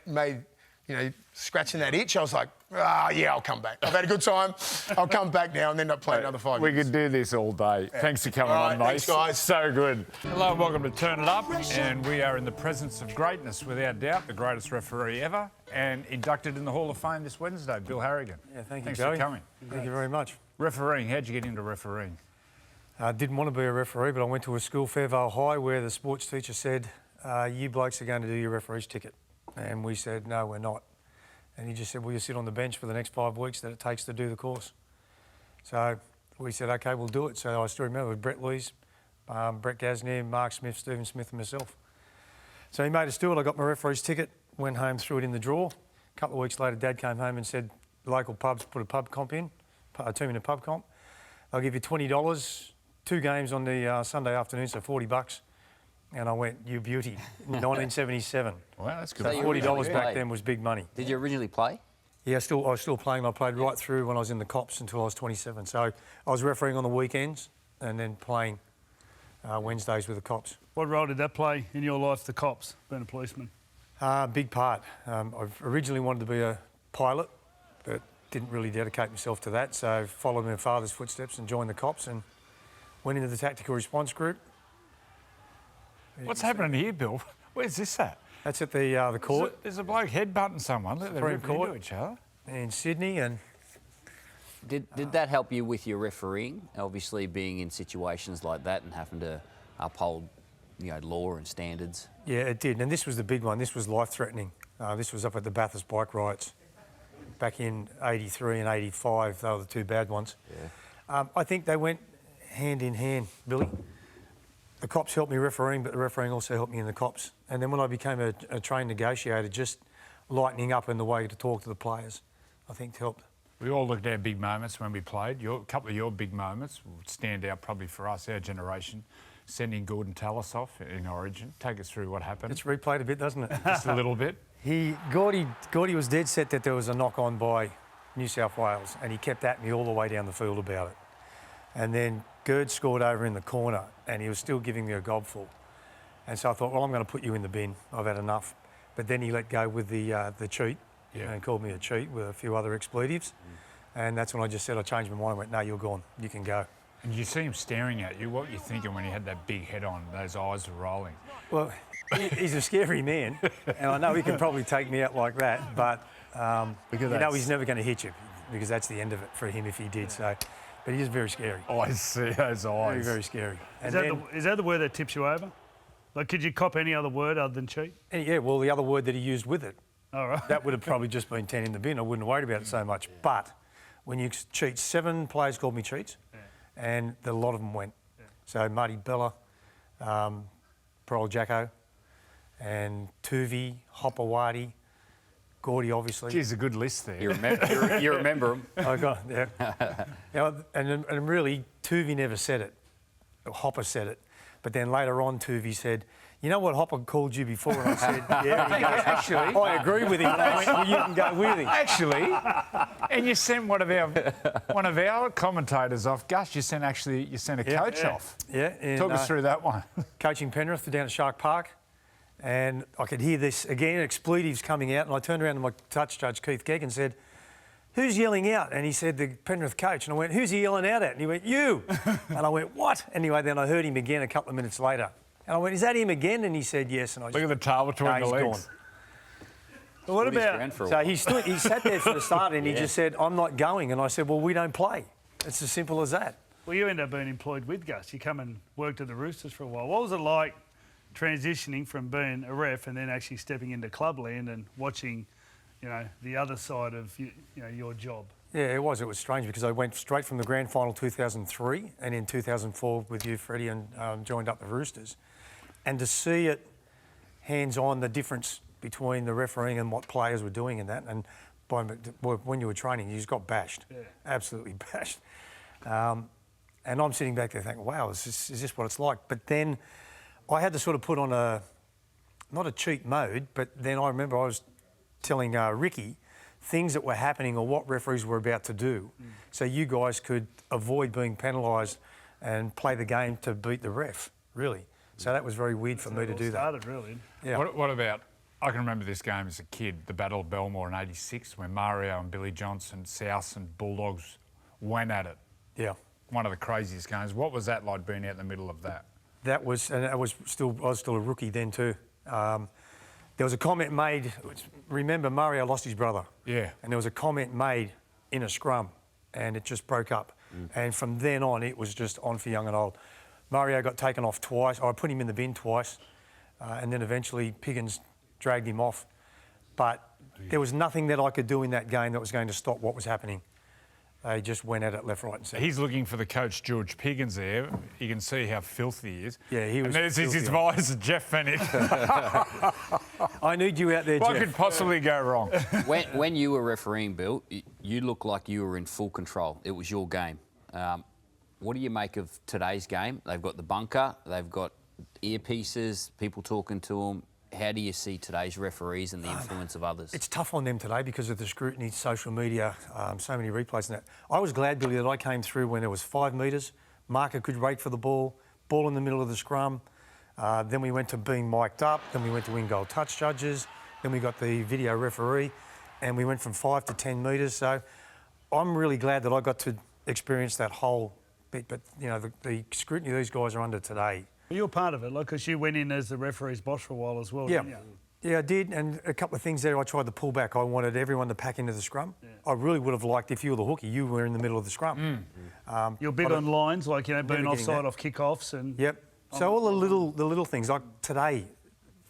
scratching that itch. I was like, yeah, I'll come back. I've had a good time. I'll come back now and end up playing another 5 years. We could do this all day. Yeah. Thanks for coming on, mate. Thanks, guys. So good. Hello and welcome to Turn It Up. And we are in the presence of greatness, without doubt, the greatest referee ever, and inducted in the Hall of Fame this Wednesday, Bill Harrigan. Yeah, thank you, Thanks Joey. for coming. Thank you very much. Refereeing, how'd you get into refereeing? I didn't want to be a referee, but I went to a school, Fairvale High, where the sports teacher said, you blokes are going to do your referee's ticket. And we said, no, we're not. And he just said, will you sit on the bench for the next 5 weeks that it takes to do the course? So we said, OK, we'll do it. So I still remember with Brett Lees, Brett Gasnier, Mark Smith, Stephen Smith and myself. So he made us do it. I got my referee's ticket, went home, threw it in the drawer. A couple of weeks later, Dad came home and said, local pubs put a pub comp in, a 2-minute pub comp. They'll give you $20, 2 games on the Sunday afternoon, so $40. And I went, you beauty, 1977. Wow, that's good. So $40 back then was big money. Did you originally play? Yeah, I was still playing. I played right through when I was in the Cops until I was 27. So I was refereeing on the weekends and then playing Wednesdays with the Cops. What role did that play in your life, the Cops, being a policeman? Big part. I originally wanted to be a pilot, but didn't really dedicate myself to that. So followed my father's footsteps and joined the Cops and went into the tactical response group. What's happening here, Bill? Where's this at? That's at the court. There's a bloke headbutting someone. They're Supreme ripping Court into each other. in Sydney. And Did that help you with your refereeing? Obviously, being in situations like that and having to uphold, law and standards. yeah, it did. And this was the big one. This was life-threatening. This was up at the Bathurst bike riots back in '83 and '85. They were the 2 bad ones. Yeah. I think they went hand in hand, Billy. The Cops helped me refereeing, but the refereeing also helped me in the Cops. And then when I became a trained negotiator, just lightening up in the way to talk to the players, I think helped. We all looked at our big moments when we played. A couple of your big moments would stand out probably for us, our generation. Sending Gordon Tallis off in Origin. Take us through what happened. It's replayed a bit, doesn't it? Just a little bit. Gordy was dead set that there was a knock-on by New South Wales, and he kept at me all the way down the field about it. And then Gerd scored over in the corner, and he was still giving me a gobful. And so I thought, well, I'm going to put you in the bin. I've had enough. But then he let go with the cheat, and called me a cheat with a few other expletives. And that's when I just said, I changed my mind. I went, no, you're gone. You can go. And you see him staring at you. What were you thinking when he had that big head on, those eyes were rolling? Well, he's a scary man, and I know he can probably take me out like that, but he's never going to hit you, because that's the end of it for him if he did. So, but he is very scary. Oh, I see those eyes. Very, very scary. Is that the word that tips you over? Like, could you cop any other word other than cheat? Yeah, well, the other word that he used with it, all right, that would have probably just been 10 in the bin. I wouldn't have worried about it so much. But when you cheat, 7 players called me cheats, and a lot of them went. So Marty Bella, Parole Jacko, and Tuvi, Hopawati, Gordy, obviously. Geez, a good list there. You remember them. I got, and really, Tuvi never said it. Hopper said it. But then later on, Tuvi said, you know what Hopper called you before? And I said, yeah. And he goes, actually, I agree with him. And I went, well, you can go with him. Actually, and you sent one of our commentators off. Gus, you sent a coach off. Yeah. And, talk us through that one. Coaching Penrith down at Shark Park. And I could hear this again, expletives coming out, and I turned around to my touch judge, Keith Gegg, and said, "Who's yelling out?" And he said, "The Penrith coach." And I went, "Who's he yelling out at?" And he went, "You." And I went, "What?" Anyway, then I heard him again a couple of minutes later. And I went, "Is that him again?" And he said, "Yes." And I Look at the tail between the legs. Gone. But what about... So he sat there for the start and he just said, "I'm not going." And I said, "Well, we don't play." It's as simple as that. Well, you end up being employed with Gus. You come and worked at the Roosters for a while. What was it like transitioning from being a ref and then actually stepping into clubland and watching, you know, the other side of your job? Yeah, it was. It was strange because I went straight from the grand final 2003 and in 2004 with you, Freddie, and joined up the Roosters. And to see it hands-on, the difference between the refereeing and what players were doing in that, and when you were training, you just got bashed, absolutely bashed. And I'm sitting back there thinking, wow, is this what it's like? But then I had to sort of put on not a cheat mode, but then I remember I was telling Ricky things that were happening or what referees were about to do, so you guys could avoid being penalised and play the game to beat the ref, really. So that was very weird for me to do that. Really. Yeah. What about, I can remember this game as a kid, the Battle of Belmore in '86, when Mario and Billy Johnson, South and Bulldogs went at it. Yeah. One of the craziest games. What was that like being out in the middle of that? I was still a rookie then too. There was a comment made. Remember, Mario lost his brother. Yeah. And there was a comment made in a scrum, and it just broke up. And from then on, it was just on for young and old. Mario got taken off twice. I put him in the bin twice, and then eventually Piggins dragged him off. But there was nothing that I could do in that game that was going to stop what was happening. They just went at it left, right and centre. He's looking for the coach, George Piggins there. You can see how filthy he is. Yeah, he was. And there's his advisor, Jeff Fennick. I need you out there, Jeff. What could possibly go wrong? When you were refereeing, Bill, you looked like you were in full control. It was your game. What do you make of today's game? They've got the bunker, they've got earpieces, people talking to them. How do you see today's referees and the influence of others? It's tough on them today because of the scrutiny, social media, so many replays and that. I was glad, Billy, that I came through when there was 5 metres, marker could wait for the ball in the middle of the scrum. Then we went to being mic'd up, then we went to in-goal touch judges, then we got the video referee, and we went from 5 to 10 metres. So I'm really glad that I got to experience that whole bit. But, you know, the scrutiny these guys are under today. You're part of it, like, because you went in as the referee's boss for a while as well, didn't you? Yeah, I did, and a couple of things there I tried to pull back. I wanted everyone to pack into the scrum. Yeah. I really would have liked, if you were the hookie, you were in the middle of the scrum. You're big on lines, like, you know, being offside off kickoffs and... Yep. So all the little things, like today,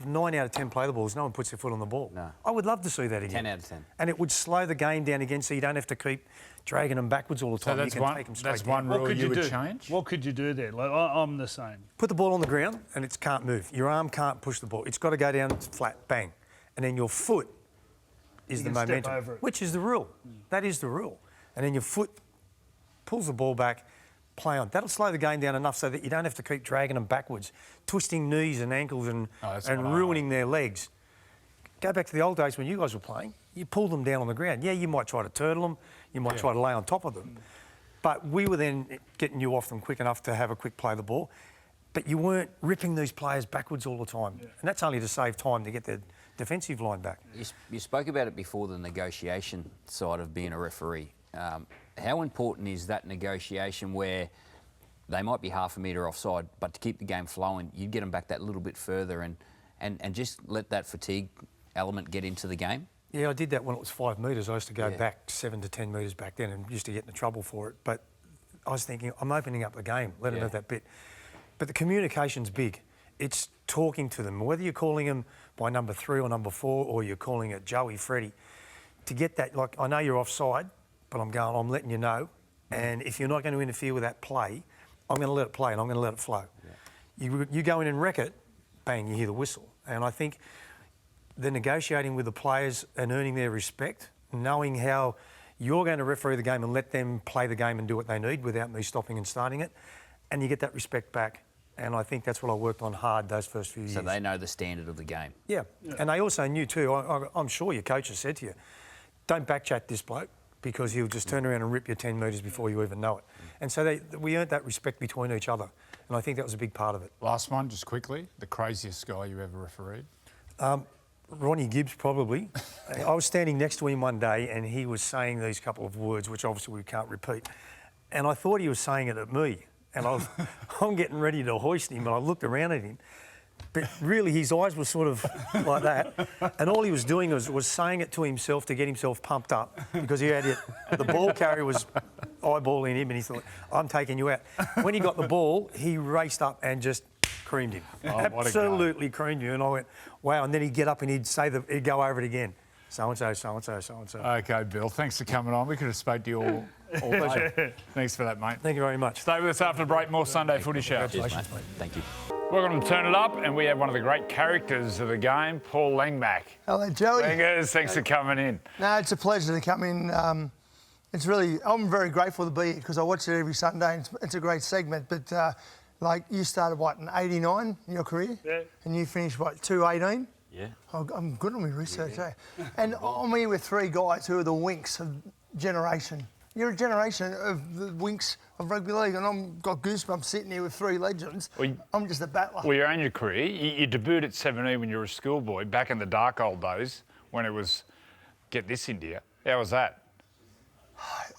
9 out of 10 play the balls, no one puts their foot on the ball. No. I would love to see that again. 10 out of 10. And it would slow the game down again, so you don't have to keep dragging them backwards all the time. So that's you can take them straight that's down. one rule you would change? What could you do there? Like, I'm the same. Put the ball on the ground and it can't move. Your arm can't push the ball. It's got to go down flat, bang. And then your foot is the momentum, over it. which is the rule. That is the rule. And then your foot pulls the ball back, play on. That'll slow the game down enough so that you don't have to keep dragging them backwards, twisting knees and ankles and ruining their legs. Go back to the old days when you guys were playing. You pulled them down on the ground. Yeah, you might try to turtle them. You might try to lay on top of them. But we were then getting you off them quick enough to have a quick play of the ball. But you weren't ripping these players backwards all the time. Yeah. And that's only to save time to get the defensive line back. You spoke about it before, the negotiation side of being a referee. How important is that negotiation where they might be half a metre offside, but to keep the game flowing, you get them back that little bit further and just let that fatigue element get into the game? Yeah, I did that when it was 5 metres. I used to go back 7 to 10 metres back then and used to get into trouble for it. But I was thinking, I'm opening up the game, let them have that bit. But the communication's big. It's talking to them, whether you're calling them by number 3 or number 4, or you're calling it Joey, Freddie, to get that, like, I know you're offside, but I'm letting you know. And if you're not going to interfere with that play, I'm going to let it play and I'm going to let it flow. Yeah. You go in and wreck it, bang, you hear the whistle. And I think the negotiating with the players and earning their respect, knowing how you're going to referee the game and let them play the game and do what they need without me stopping and starting it, and you get that respect back. And I think that's what I worked on hard those first few years. So they know the standard of the game. Yeah. And they also knew too, I'm sure your coach has said to you, don't backchat this bloke because he'll just turn around and rip you 10 metres before you even know it. And so we earned that respect between each other. And I think that was a big part of it. Last one, just quickly. The craziest guy you ever refereed? Ronnie Gibbs, probably. I was standing next to him one day and he was saying these couple of words, which obviously we can't repeat. And I thought he was saying it at me. And I'm getting ready to hoist him, and I looked around at him. But really, his eyes were sort of like that. And all he was doing was saying it to himself to get himself pumped up because he had it. The ball carrier was eyeballing him, and he thought, I'm taking you out. When he got the ball, he raced up and just creamed him. Oh, absolutely creamed him. And I went, wow. And then he'd get up and he'd go over it again. So-and-so, so-and-so, so-and-so. Okay, Bill, thanks for coming on. We could have spoke to you all day. Thanks for that, mate. Thank you very much. Stay with us after the break. More Sunday Footy Show. Cheers, mate. Thank you. Welcome to Turn It Up, and we have one of the great characters of the game, Paul Langmack. Hello, Joey. Langers, thanks for coming in. No, it's a pleasure to come in. I'm very grateful to be here because I watch it every Sunday and it's a great segment. But like you started, in 89 in your career? Yeah. And you finished, 218? Yeah. I'm good on my research, And I'm here with three guys who are the winks of generation. You're a generation of the winks of rugby league, and I've got goosebumps sitting here with three legends. I'm just a battler. Well, you're on your career. You debuted at 17 when you were a schoolboy, back in the dark old days when it was get this India. How was that?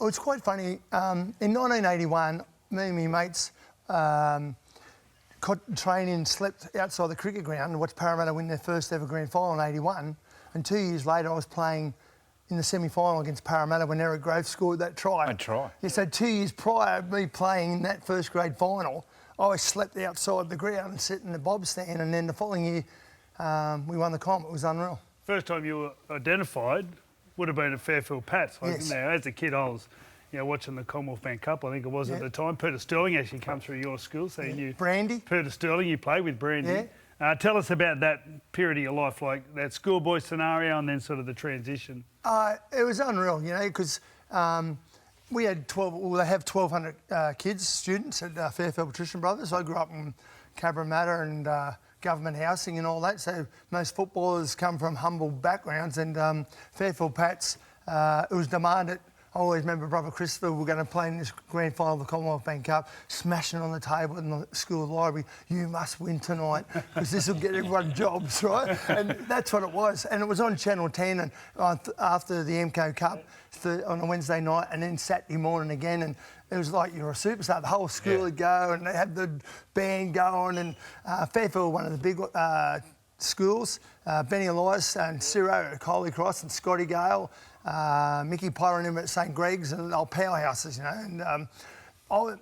Well, it's quite funny. In 1981, me and my mates training, slept outside the cricket ground and watched Parramatta win their first ever grand final in 81. And 2 years later, I was playing in the semi-final against Parramatta when Eric Grove scored that try. A try. Yeah, so 2 years prior to me playing in that first grade final, I slept outside the ground and sat in the bob stand, and then the following year we won the comp. It was unreal. First time you were identified would have been at Fairfield Pats. Yes. As a kid, I was watching the Commonwealth Bank Cup, I think it was at the time. Peter Sterling actually come through your school, so you knew Brandy. Peter Sterling, you played with Brandy. Yeah. Tell us about that period of your life, like that schoolboy scenario and then sort of the transition. It was unreal, because we had they have 1,200 kids, students at Fairfield Patrician Brothers. I grew up in Cabramatta and government housing and all that, so most footballers come from humble backgrounds, and Fairfield Pats, it was demanded. I always remember Brother Christopher, we were going to play in this grand final of the Commonwealth Bank Cup, smashing on the table in the school library, you must win tonight because this will get everyone jobs, right? And that's what it was. And it was on Channel 10 and after the MCO Cup on a Wednesday night, and then Saturday morning again. And it was like you're a superstar. The whole school would go and they had the band going. And Fairfield, one of the big schools, Benny Elias and Ciro at Holy Cross and Scotty Gale, Mickey Pyron at St Greg's, and old powerhouses, And I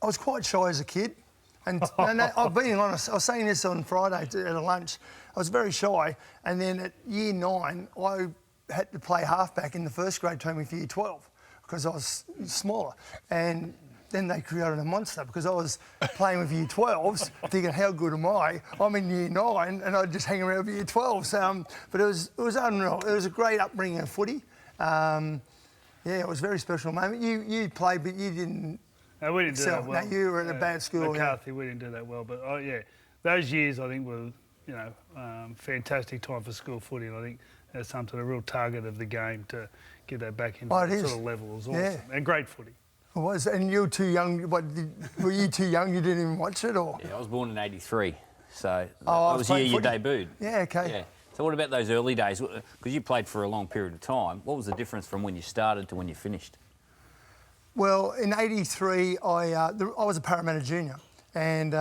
was quite shy as a kid, and I've been honest. I was saying this on Friday at a lunch. I was very shy, and then at year 9, I had to play halfback in the first grade team for year 12 because I was smaller, and then they created a monster because I was playing with year 12s, thinking, how good am I? I'm in year 9 and I'd just hang around with year 12s. But it was unreal. It was a great upbringing of footy. It was a very special moment. You played, but you didn't. No, we didn't do that well. No, you were at a bad school. McCarthy, we didn't do that well. But those years I think were, fantastic time for school footy. And I think that's something, a real target of the game to get that back into that sort of level. It was awesome. And great footy. It was, and you were too young. Were you too young? You didn't even watch it, or? Yeah, I was born in '83, so that was the year you debuted. Yeah, okay. Yeah. So what about those early days? Because you played for a long period of time. What was the difference from when you started to when you finished? Well, in '83, I was a Parramatta junior and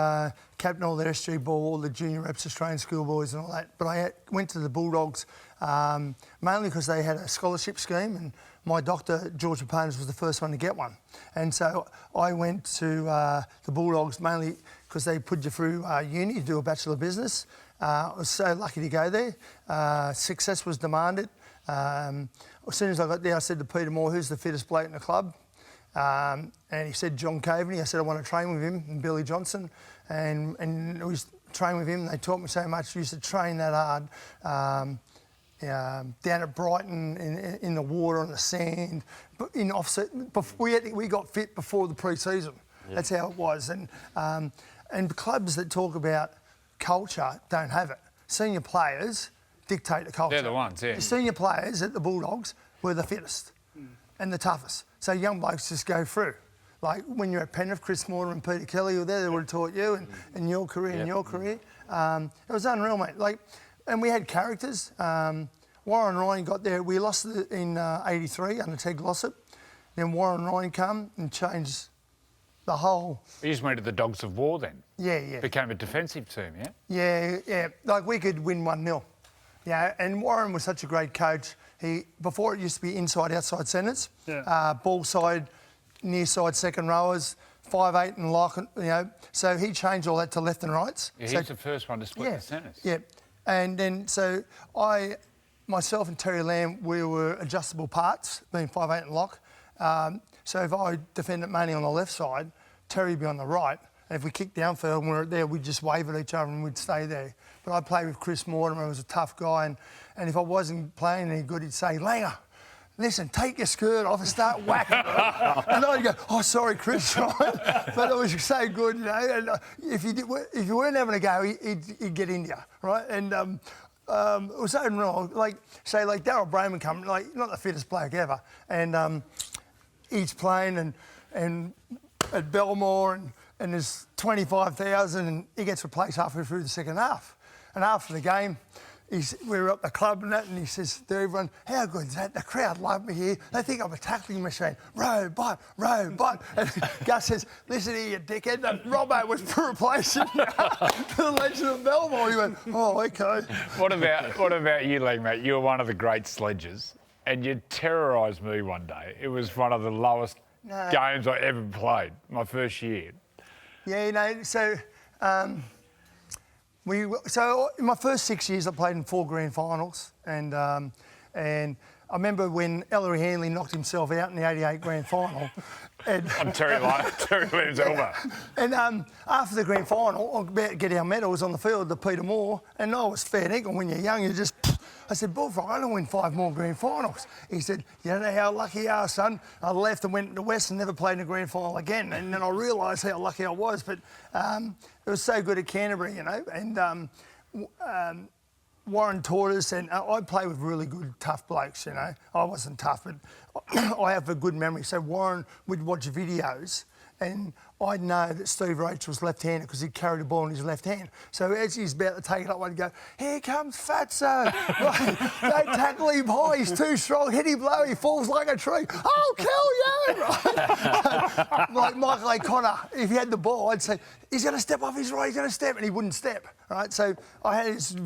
captain all the SG ball, all the junior reps, Australian schoolboys and all that. But I went to the Bulldogs mainly because they had a scholarship scheme, and my doctor, George Paponas, was the first one to get one. And so I went to the Bulldogs mainly because they put you through uni to do a Bachelor of Business. I was so lucky to go there. Success was demanded. As soon as I got there, I said to Peter Moore, who's the fittest bloke in the club? And he said, John Caveney. I said, I want to train with him, and Billy Johnson. And we trained with him. They taught me so much. We used to train that hard. Down at Brighton in the water, on the sand, but in offset. We got fit before the pre-season. Yeah. That's how it was. And clubs that talk about culture don't have it. Senior players dictate the culture. They're the ones, yeah. The senior players at the Bulldogs were the fittest and the toughest. So young blokes just go through. Like when you're at Penrith, Chris Morton and Peter Kelly were there, they would have taught you and your career and your career. It was unreal, mate. And we had characters. Warren Ryan got there. We lost it in '83 under Ted Glossop. Then Warren Ryan come and changed the whole. You just went to the Dogs of War then. Yeah. Became a defensive team, yeah. Yeah. We could win 1-0. Yeah, and Warren was such a great coach. Before it used to be inside, outside centres, ball side, near side second rowers, 5'8" and lock. So he changed all that to left and rights. Yeah, he's the first one to split the centres. Yeah, and then so myself and Terry Lamb, we were adjustable parts, being 5'8" and lock. So if I defended mainly on the left side, Terry would be on the right. And if we kicked downfield and we were there, we'd just wave at each other and we'd stay there. But I played with Chris Mortimer, who was a tough guy. And if I wasn't playing any good, he'd say, "Langer, listen, take your skirt off and start whacking." And I'd go, "Oh, sorry, Chris." But it was so good, And if you weren't having a go, he'd get into you, right? And it was so unreal. Like Darryl Brayman come, not the fittest bloke ever, and he's playing and at Belmore and there's 25,000 and he gets replaced halfway through the second half. And after the game, we were at the club and he says to everyone, "How good is that? The crowd love me here. They think I'm a tackling machine. Robot." And Gus says, "Listen here, you dickhead. Robbo was replacing the legend of Belmore." He went, "Oh, OK." What about you, Langmack? You were one of the great sledgers and you terrorised me one day. It was one of the lowest games I ever played, my first year. Yeah, so in my first 6 years, I played in 4 grand finals, and I remember when Ellery Hanley knocked himself out in the '88 grand final. On Terry Lamb's elbow. And after the grand final, I was about to get our medals on the field to Peter Moore, and I was fair dinkum. When you're young, you just. I said, "Bullfrog, I don't win 5 more grand finals." He said, "You don't know how lucky you are, son." I left and went to West and never played in a grand final again. And then I realised how lucky I was. But it was so good at Canterbury, And Warren taught us, and I play with really good, tough blokes, I wasn't tough, but I have a good memory. So Warren would watch videos, and I'd know that Steve Roach was left-handed because he'd carry the ball in his left hand. So as he's about to take it up, I'd go, "Here comes Fatso. Don't tackle him high, he's too strong. Hit him low, he falls like a tree. I'll kill you." Right? Like Michael O'Connor, if he had the ball, I'd say, "He's going to step off his right, he's going to step," and he wouldn't step. Right? So I had this I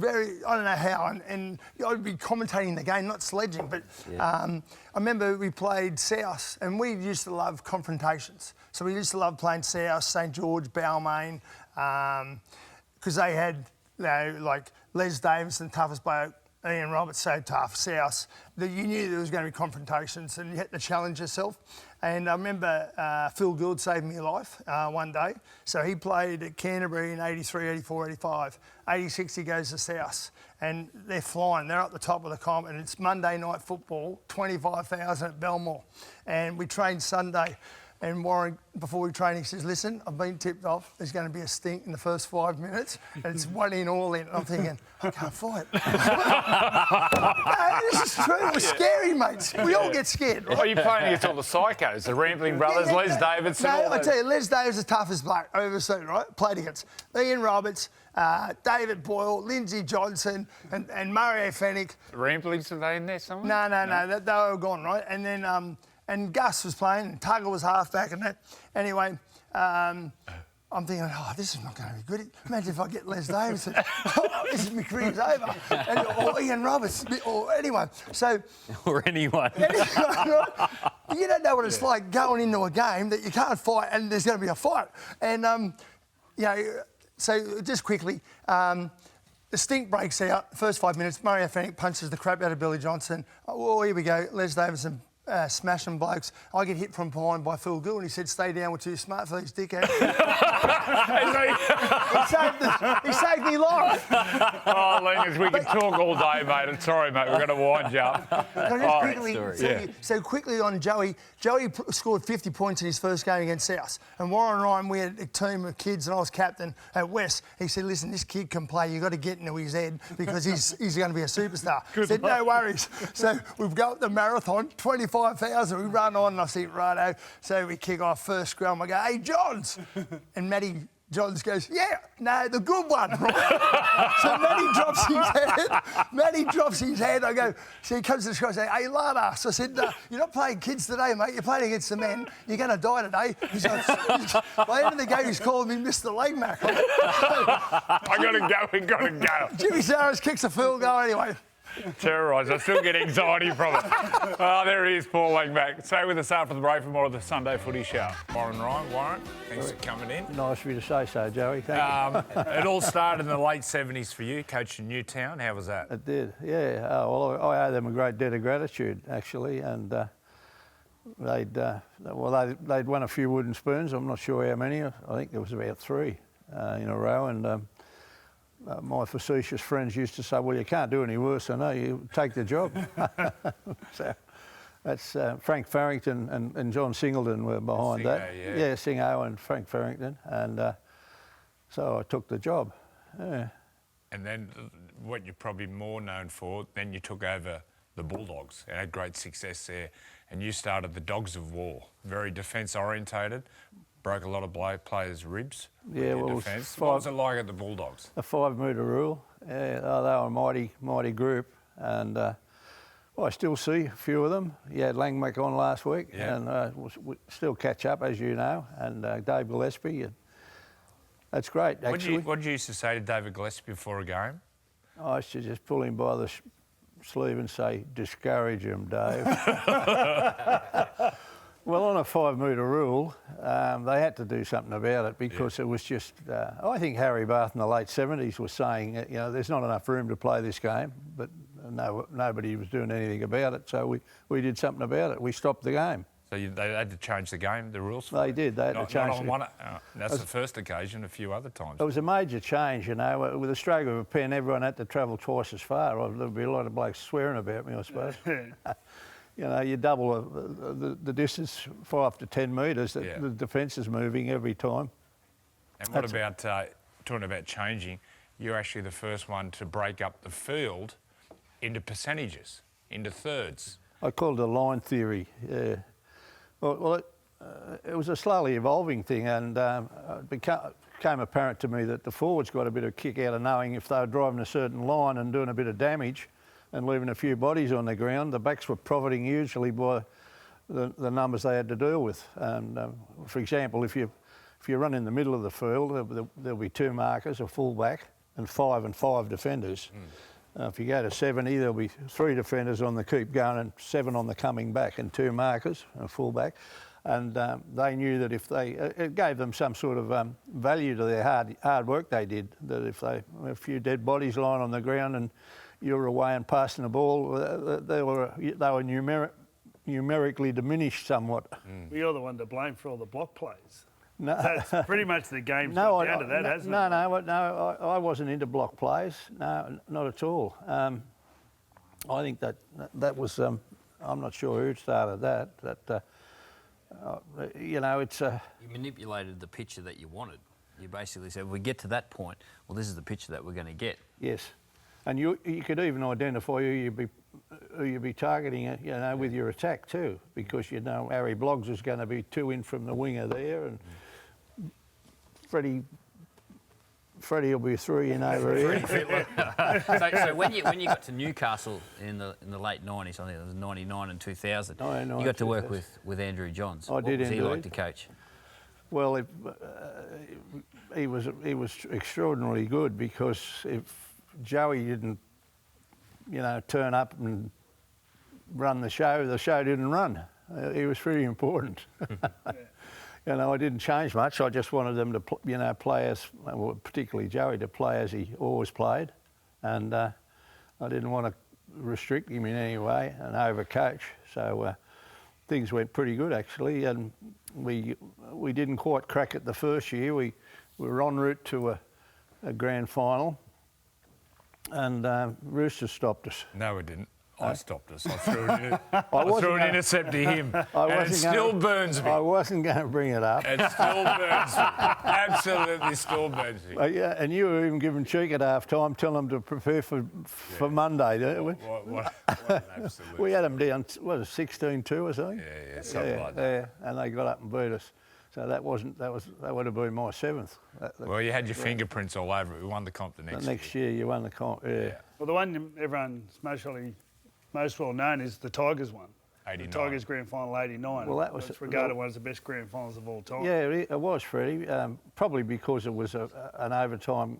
don't know how, and I'd be commentating the game, not sledging, but I remember we played South, and we used to love confrontations. So we used to love playing South, St George, Balmain, because they had, like Les Davison, toughest bloke, Ian Roberts, so tough, South, that you knew there was going to be confrontations and you had to challenge yourself. And I remember Phil Gould saved me life one day. So he played at Canterbury in '83, '84, '85. '86 he goes to South and they're flying. They're up the top of the comp and it's Monday night football, 25,000 at Belmore. And we trained Sunday. And Warren, before we train, he says, "Listen, I've been tipped off. There's going to be a stink in the first 5 minutes. And it's 1 in, all in." And I'm thinking, I can't fight. No, this is true. It was scary, mates. We all get scared, right? Are you playing against all the psychos, the Rambling Brothers, Les Davidson? No, I tell you, Les David's the toughest bloke I've ever seen, right? Played against Ian Roberts, David Boyle, Lindsay Johnson, and Mario Fennick. Ramblings, are they in there somewhere? No, they were gone, right? And then... And Gus was playing, and Tugger was half-back and that. Anyway, I'm thinking, this is not going to be good. Imagine if I get Les Davidson. This is my career's over. Or Ian Roberts. Or anyone. So... Or anyone. You don't know what it's like going into a game that you can't fight and there's going to be a fight. And, so just quickly... the stink breaks out. First 5 minutes, Mario Fennick punches the crap out of Billy Johnson. Oh, here we go. Les Davidson... smashing blokes. I get hit from behind by Phil Gould and he said, "Stay down, we're too smart for these dickheads." he saved me life. Oh, Linus, we can talk all day, mate. I'm sorry, mate, we're going to wind you up. So quickly on Joey. Joey scored 50 points in his first game against South. And Warren Ryan, we had a team of kids and I was captain at West. He said, "Listen, this kid can play. You've got to get into his head because he's going to be a superstar." I said, "No worries." So we go up the marathon, 25,000. We run on and I said, "Righto." So we kick off first scrum. I go, "Hey, Johns." And Matty Johns goes, yeah, no, the good one, right? So Matty drops his head. I go, so he comes to the sky and says, hey, Lardas. I said, you're not playing kids today, mate. You're playing against the men. You're going to die today. He's like, by the end of the game, he's calling me Mr. Langmack. I got to go, we got to go. Jimmy Saras kicks a field goal anyway. Terrorised. I still get anxiety from it. Oh, there he is, Paul Langmack. Stay with us after the break for more of the Sunday Footy Show. Warren Ryan, Warren, thanks for coming in. Nice of you to say so, Joey. Thank you. It all started in the late 70s for you, coaching Newtown. How was that? It did, yeah. Well, I owe them a great debt of gratitude, actually, and they'd won a few wooden spoons. I'm not sure how many. I think there was about 3 in a row, and my facetious friends used to say, well, you can't do any worse. I know, you take the job. So that's Frank Farrington and John Singleton were behind that. Yeah, Singo and Frank Farrington. And so I took the job. Yeah. And then what you're probably more known for, then you took over the Bulldogs and had great success there. And you started the Dogs of War, very defence-orientated, broke a lot of players' ribs. Yeah, well, what was it like at the Bulldogs? A 5-metre rule. Yeah, they were a mighty group, and I still see a few of them. You had Langmack on last week, and we still catch up, as you know, and Dave Gillespie. That's great, actually. What did you used to say to David Gillespie before a game? I used to just pull him by the sleeve and say, discourage him, Dave. Well, on a 5-metre rule, they had to do something about it because it was just... I think Harry Barth in the late 70s was saying, you know, there's not enough room to play this game, but nobody was doing anything about it, so we did something about it. We stopped the game. So they had to change the game, the rules? They did. They had to change it. That's the first occasion, a few other times. It was a major change, you know. With a stroke of a pen, everyone had to travel twice as far. There'd be a lot of blokes swearing about me, I suppose. You know, you double the distance, 5 to 10 metres. The defence is moving every time. And what about, talking about changing, you're actually the first one to break up the field into percentages, into thirds. I called it a line theory, yeah. Well, it was a slowly evolving thing, and it became apparent to me that the forwards got a bit of kick out of knowing if they were driving a certain line and doing a bit of damage and leaving a few bodies on the ground, the backs were profiting hugely by the numbers they had to deal with. And for example, if you run in the middle of the field, there'll be 2 markers, a full-back, and 5 defenders. If you go to 70, there'll be 3 defenders on the keep going and 7 on the coming back and 2 markers, a full-back. And they knew that if it gave them some sort of value to their hard work they did, that if a few dead bodies lying on the ground and you were away and passing the ball, they were numerically diminished somewhat. Well, you're the one to blame for all the block plays. No. That's pretty much the game's got down to that, hasn't it? No, I wasn't into block plays. No, not at all. I think that was, I'm not sure who started that. You know, it's... You manipulated the picture that you wanted. You basically said, if we get to that point, well, this is the picture that we're going to get. Yes. And you could even identify who you'd be targeting, you know, with your attack too, because you know Harry Bloggs is going to be 2 in from the winger there, and Freddie will be 3 in over here. So when you got to Newcastle in the late 90s, I think it was 99 and 2000, you got to work with Andrew Johns. I did indeed. What was he like to coach? Well, he was extraordinarily good, because if Joey didn't, you know, turn up and run the show didn't run. He was pretty important. You know, I didn't change much. I just wanted them to, you know, play as, well, particularly Joey, to play as he always played, and I didn't want to restrict him in any way and overcoach. So things went pretty good actually, and we didn't quite crack it the first year. We were en route to a grand final. And Roosters stopped us. No, it didn't. I stopped us. I threw an intercept to him. And it still burns me. I wasn't going to bring it up. It still burns me. Absolutely still burns me. Yeah, and you were even given cheek at half time, telling them to prepare for Monday, didn't we? What an absolute... We had them down, 16-2 or something? Yeah, something like that. Yeah, and they got up and beat us. So that would have been my 7th. Well, you had your fingerprints all over it. We won the comp the next year. You won the comp, yeah. Well, the one everyone's most well known is the Tigers one. 89. The Tigers Grand Final 89. Well, that was it's regarded one of the best Grand Finals of all time. Yeah, it was, Freddie. Probably because it was an overtime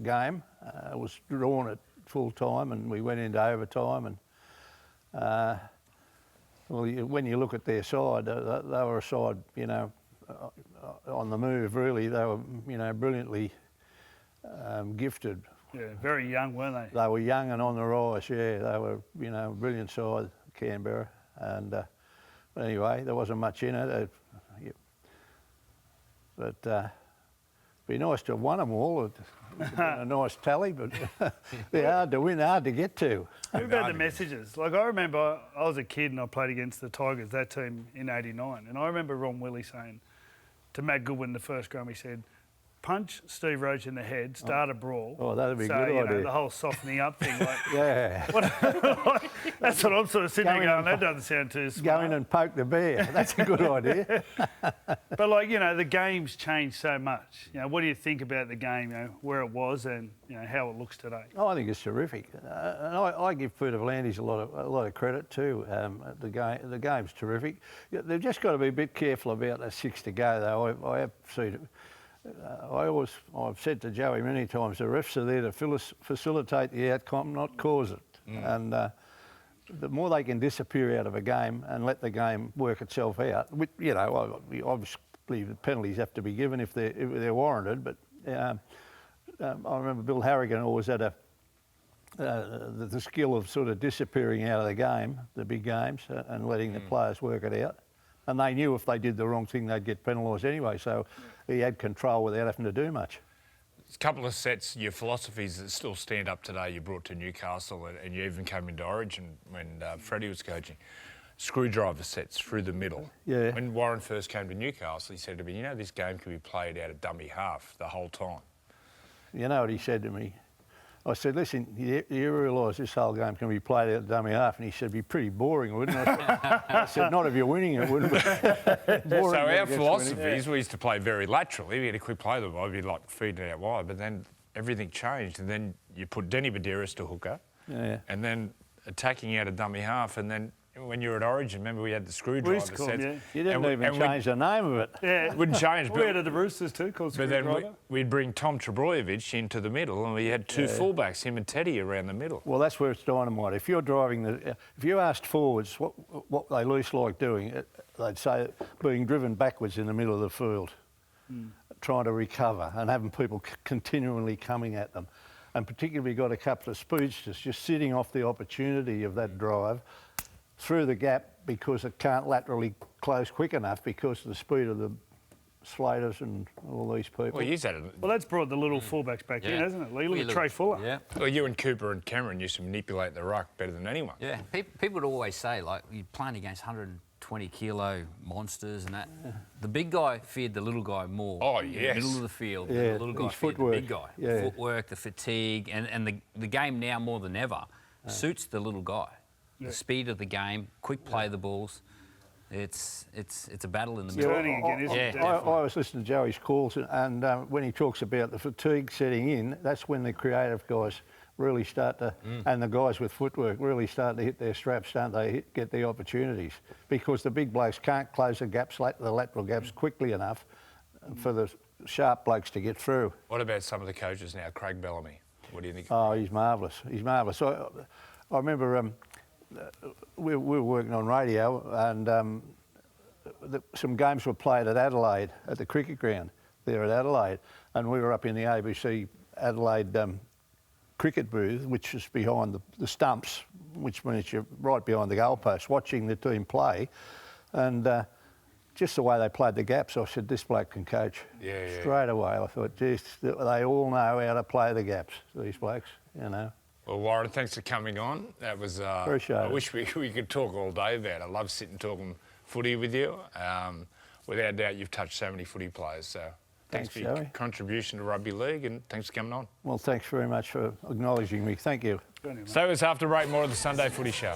game. It was drawn at full time, and we went into overtime. And when you look at their side, they were a side, you know, on the move. Really, they were, you know, brilliantly gifted. Yeah, very young, weren't they? They were young and on the rise. Yeah, they were, you know, brilliant side, Canberra. And but anyway, there wasn't much in it. But be nice to have won them all. It's been a nice tally, but they're hard to win, hard to get to. What about the messages? Like, I remember I was a kid and I played against the Tigers, that team, in '89. And I remember Ron Willie saying to Matt Goodwin, the first game, he said, punch Steve Roach in the head, start a brawl. Oh, that'd be a good idea. idea. The whole softening up thing. Like, yeah. That's what I'm sort of sitting there going, that doesn't sound too smart. Go in and poke the bear. That's a good idea. But, like, you know, the game's changed so much. You know, what do you think about the game, you know, where it was and, you know, how it looks today? Oh, I think it's terrific. And I give Peter V'landys a lot of credit too. The game's terrific. They've just got to be a bit careful about that 6 to go, though. I have seen it. I've said to Joey many times, the refs are there to facilitate the outcome, not cause it. And the more they can disappear out of a game and let the game work itself out, you know, obviously the penalties have to be given if they're warranted. But I remember Bill Harrigan always had the skill of sort of disappearing out of the game, the big games, and letting the players work it out. And they knew if they did the wrong thing, they'd get penalised anyway. So he had control without having to do much. A couple of sets, your philosophies that still stand up today, you brought to Newcastle, and you even came into Origin when Freddie was coaching. Screwdriver sets through the middle. Yeah. When Warren first came to Newcastle, he said to me, you know, this game can be played out of dummy half the whole time. You know what he said to me? I said, listen, you realise this whole game can be played out of dummy half? And he said, it'd be pretty boring, wouldn't it? I said, not if you're winning it, wouldn't it? So our philosophies, we used to play very laterally. We had a quick play the ball, we'd like feeding it out wide, but then everything changed. And then you put Denny Badeiras to hooker, and then attacking out of dummy half, and then when you were at Origin, remember we had the screwdriver sets. You didn't even change the name of it. Yeah, it wouldn't change. We had the Roosters too, called Screwdriver. But then we'd bring Tom Trebojevic into the middle, and we had two fullbacks, him and Teddy, around the middle. Well, that's where it's dynamite. If you're driving if you asked forwards what they least like doing, they'd say being driven backwards in the middle of the field, trying to recover and having people continually coming at them, and particularly got a couple of speedsters just sitting off the opportunity of that drive through the gap because it can't laterally close quick enough because of the speed of the Slaters and all these people. Well, that's brought the little fullbacks back in, hasn't it? Look at Trey Fuller. Yeah. Well, you and Cooper and Cameron used to manipulate the ruck better than anyone. Yeah. People would always say, like, you're playing against 120-kilo monsters and that. The big guy feared the little guy more. Oh, yes. In the middle of the field. Yeah, the little guy feared the big guy. Yeah. The footwork, the fatigue, and the game now more than ever suits the little guy. The speed of the game, quick play of the balls. It's a battle in the middle. I was listening to Joey's calls, and when he talks about the fatigue setting in, that's when the creative guys really start to, and the guys with footwork really start to hit their straps, don't they? Get the opportunities because the big blokes can't close the gaps, the lateral gaps quickly enough for the sharp blokes to get through. What about some of the coaches now? Craig Bellamy, what do you think? Oh, he's marvellous. He's marvellous. So, I remember. We were working on radio, and some games were played at Adelaide, at the cricket ground there at Adelaide, and we were up in the ABC Adelaide cricket booth, which is behind the stumps, which means you're right behind the goalpost, watching the team play, and just the way they played the gaps, I said, this bloke can coach. Straight away, I thought, geez, they all know how to play the gaps, these blokes, you know. Well, Warren, thanks for coming on. That was. Appreciate it. I wish we could talk all day about it. I love sitting talking footy with you. Without doubt, you've touched so many footy players. So thanks for your contribution to Rugby League, and thanks for coming on. Well, thanks very much for acknowledging me. Thank you. So it's after break, more of the Sunday Footy Show.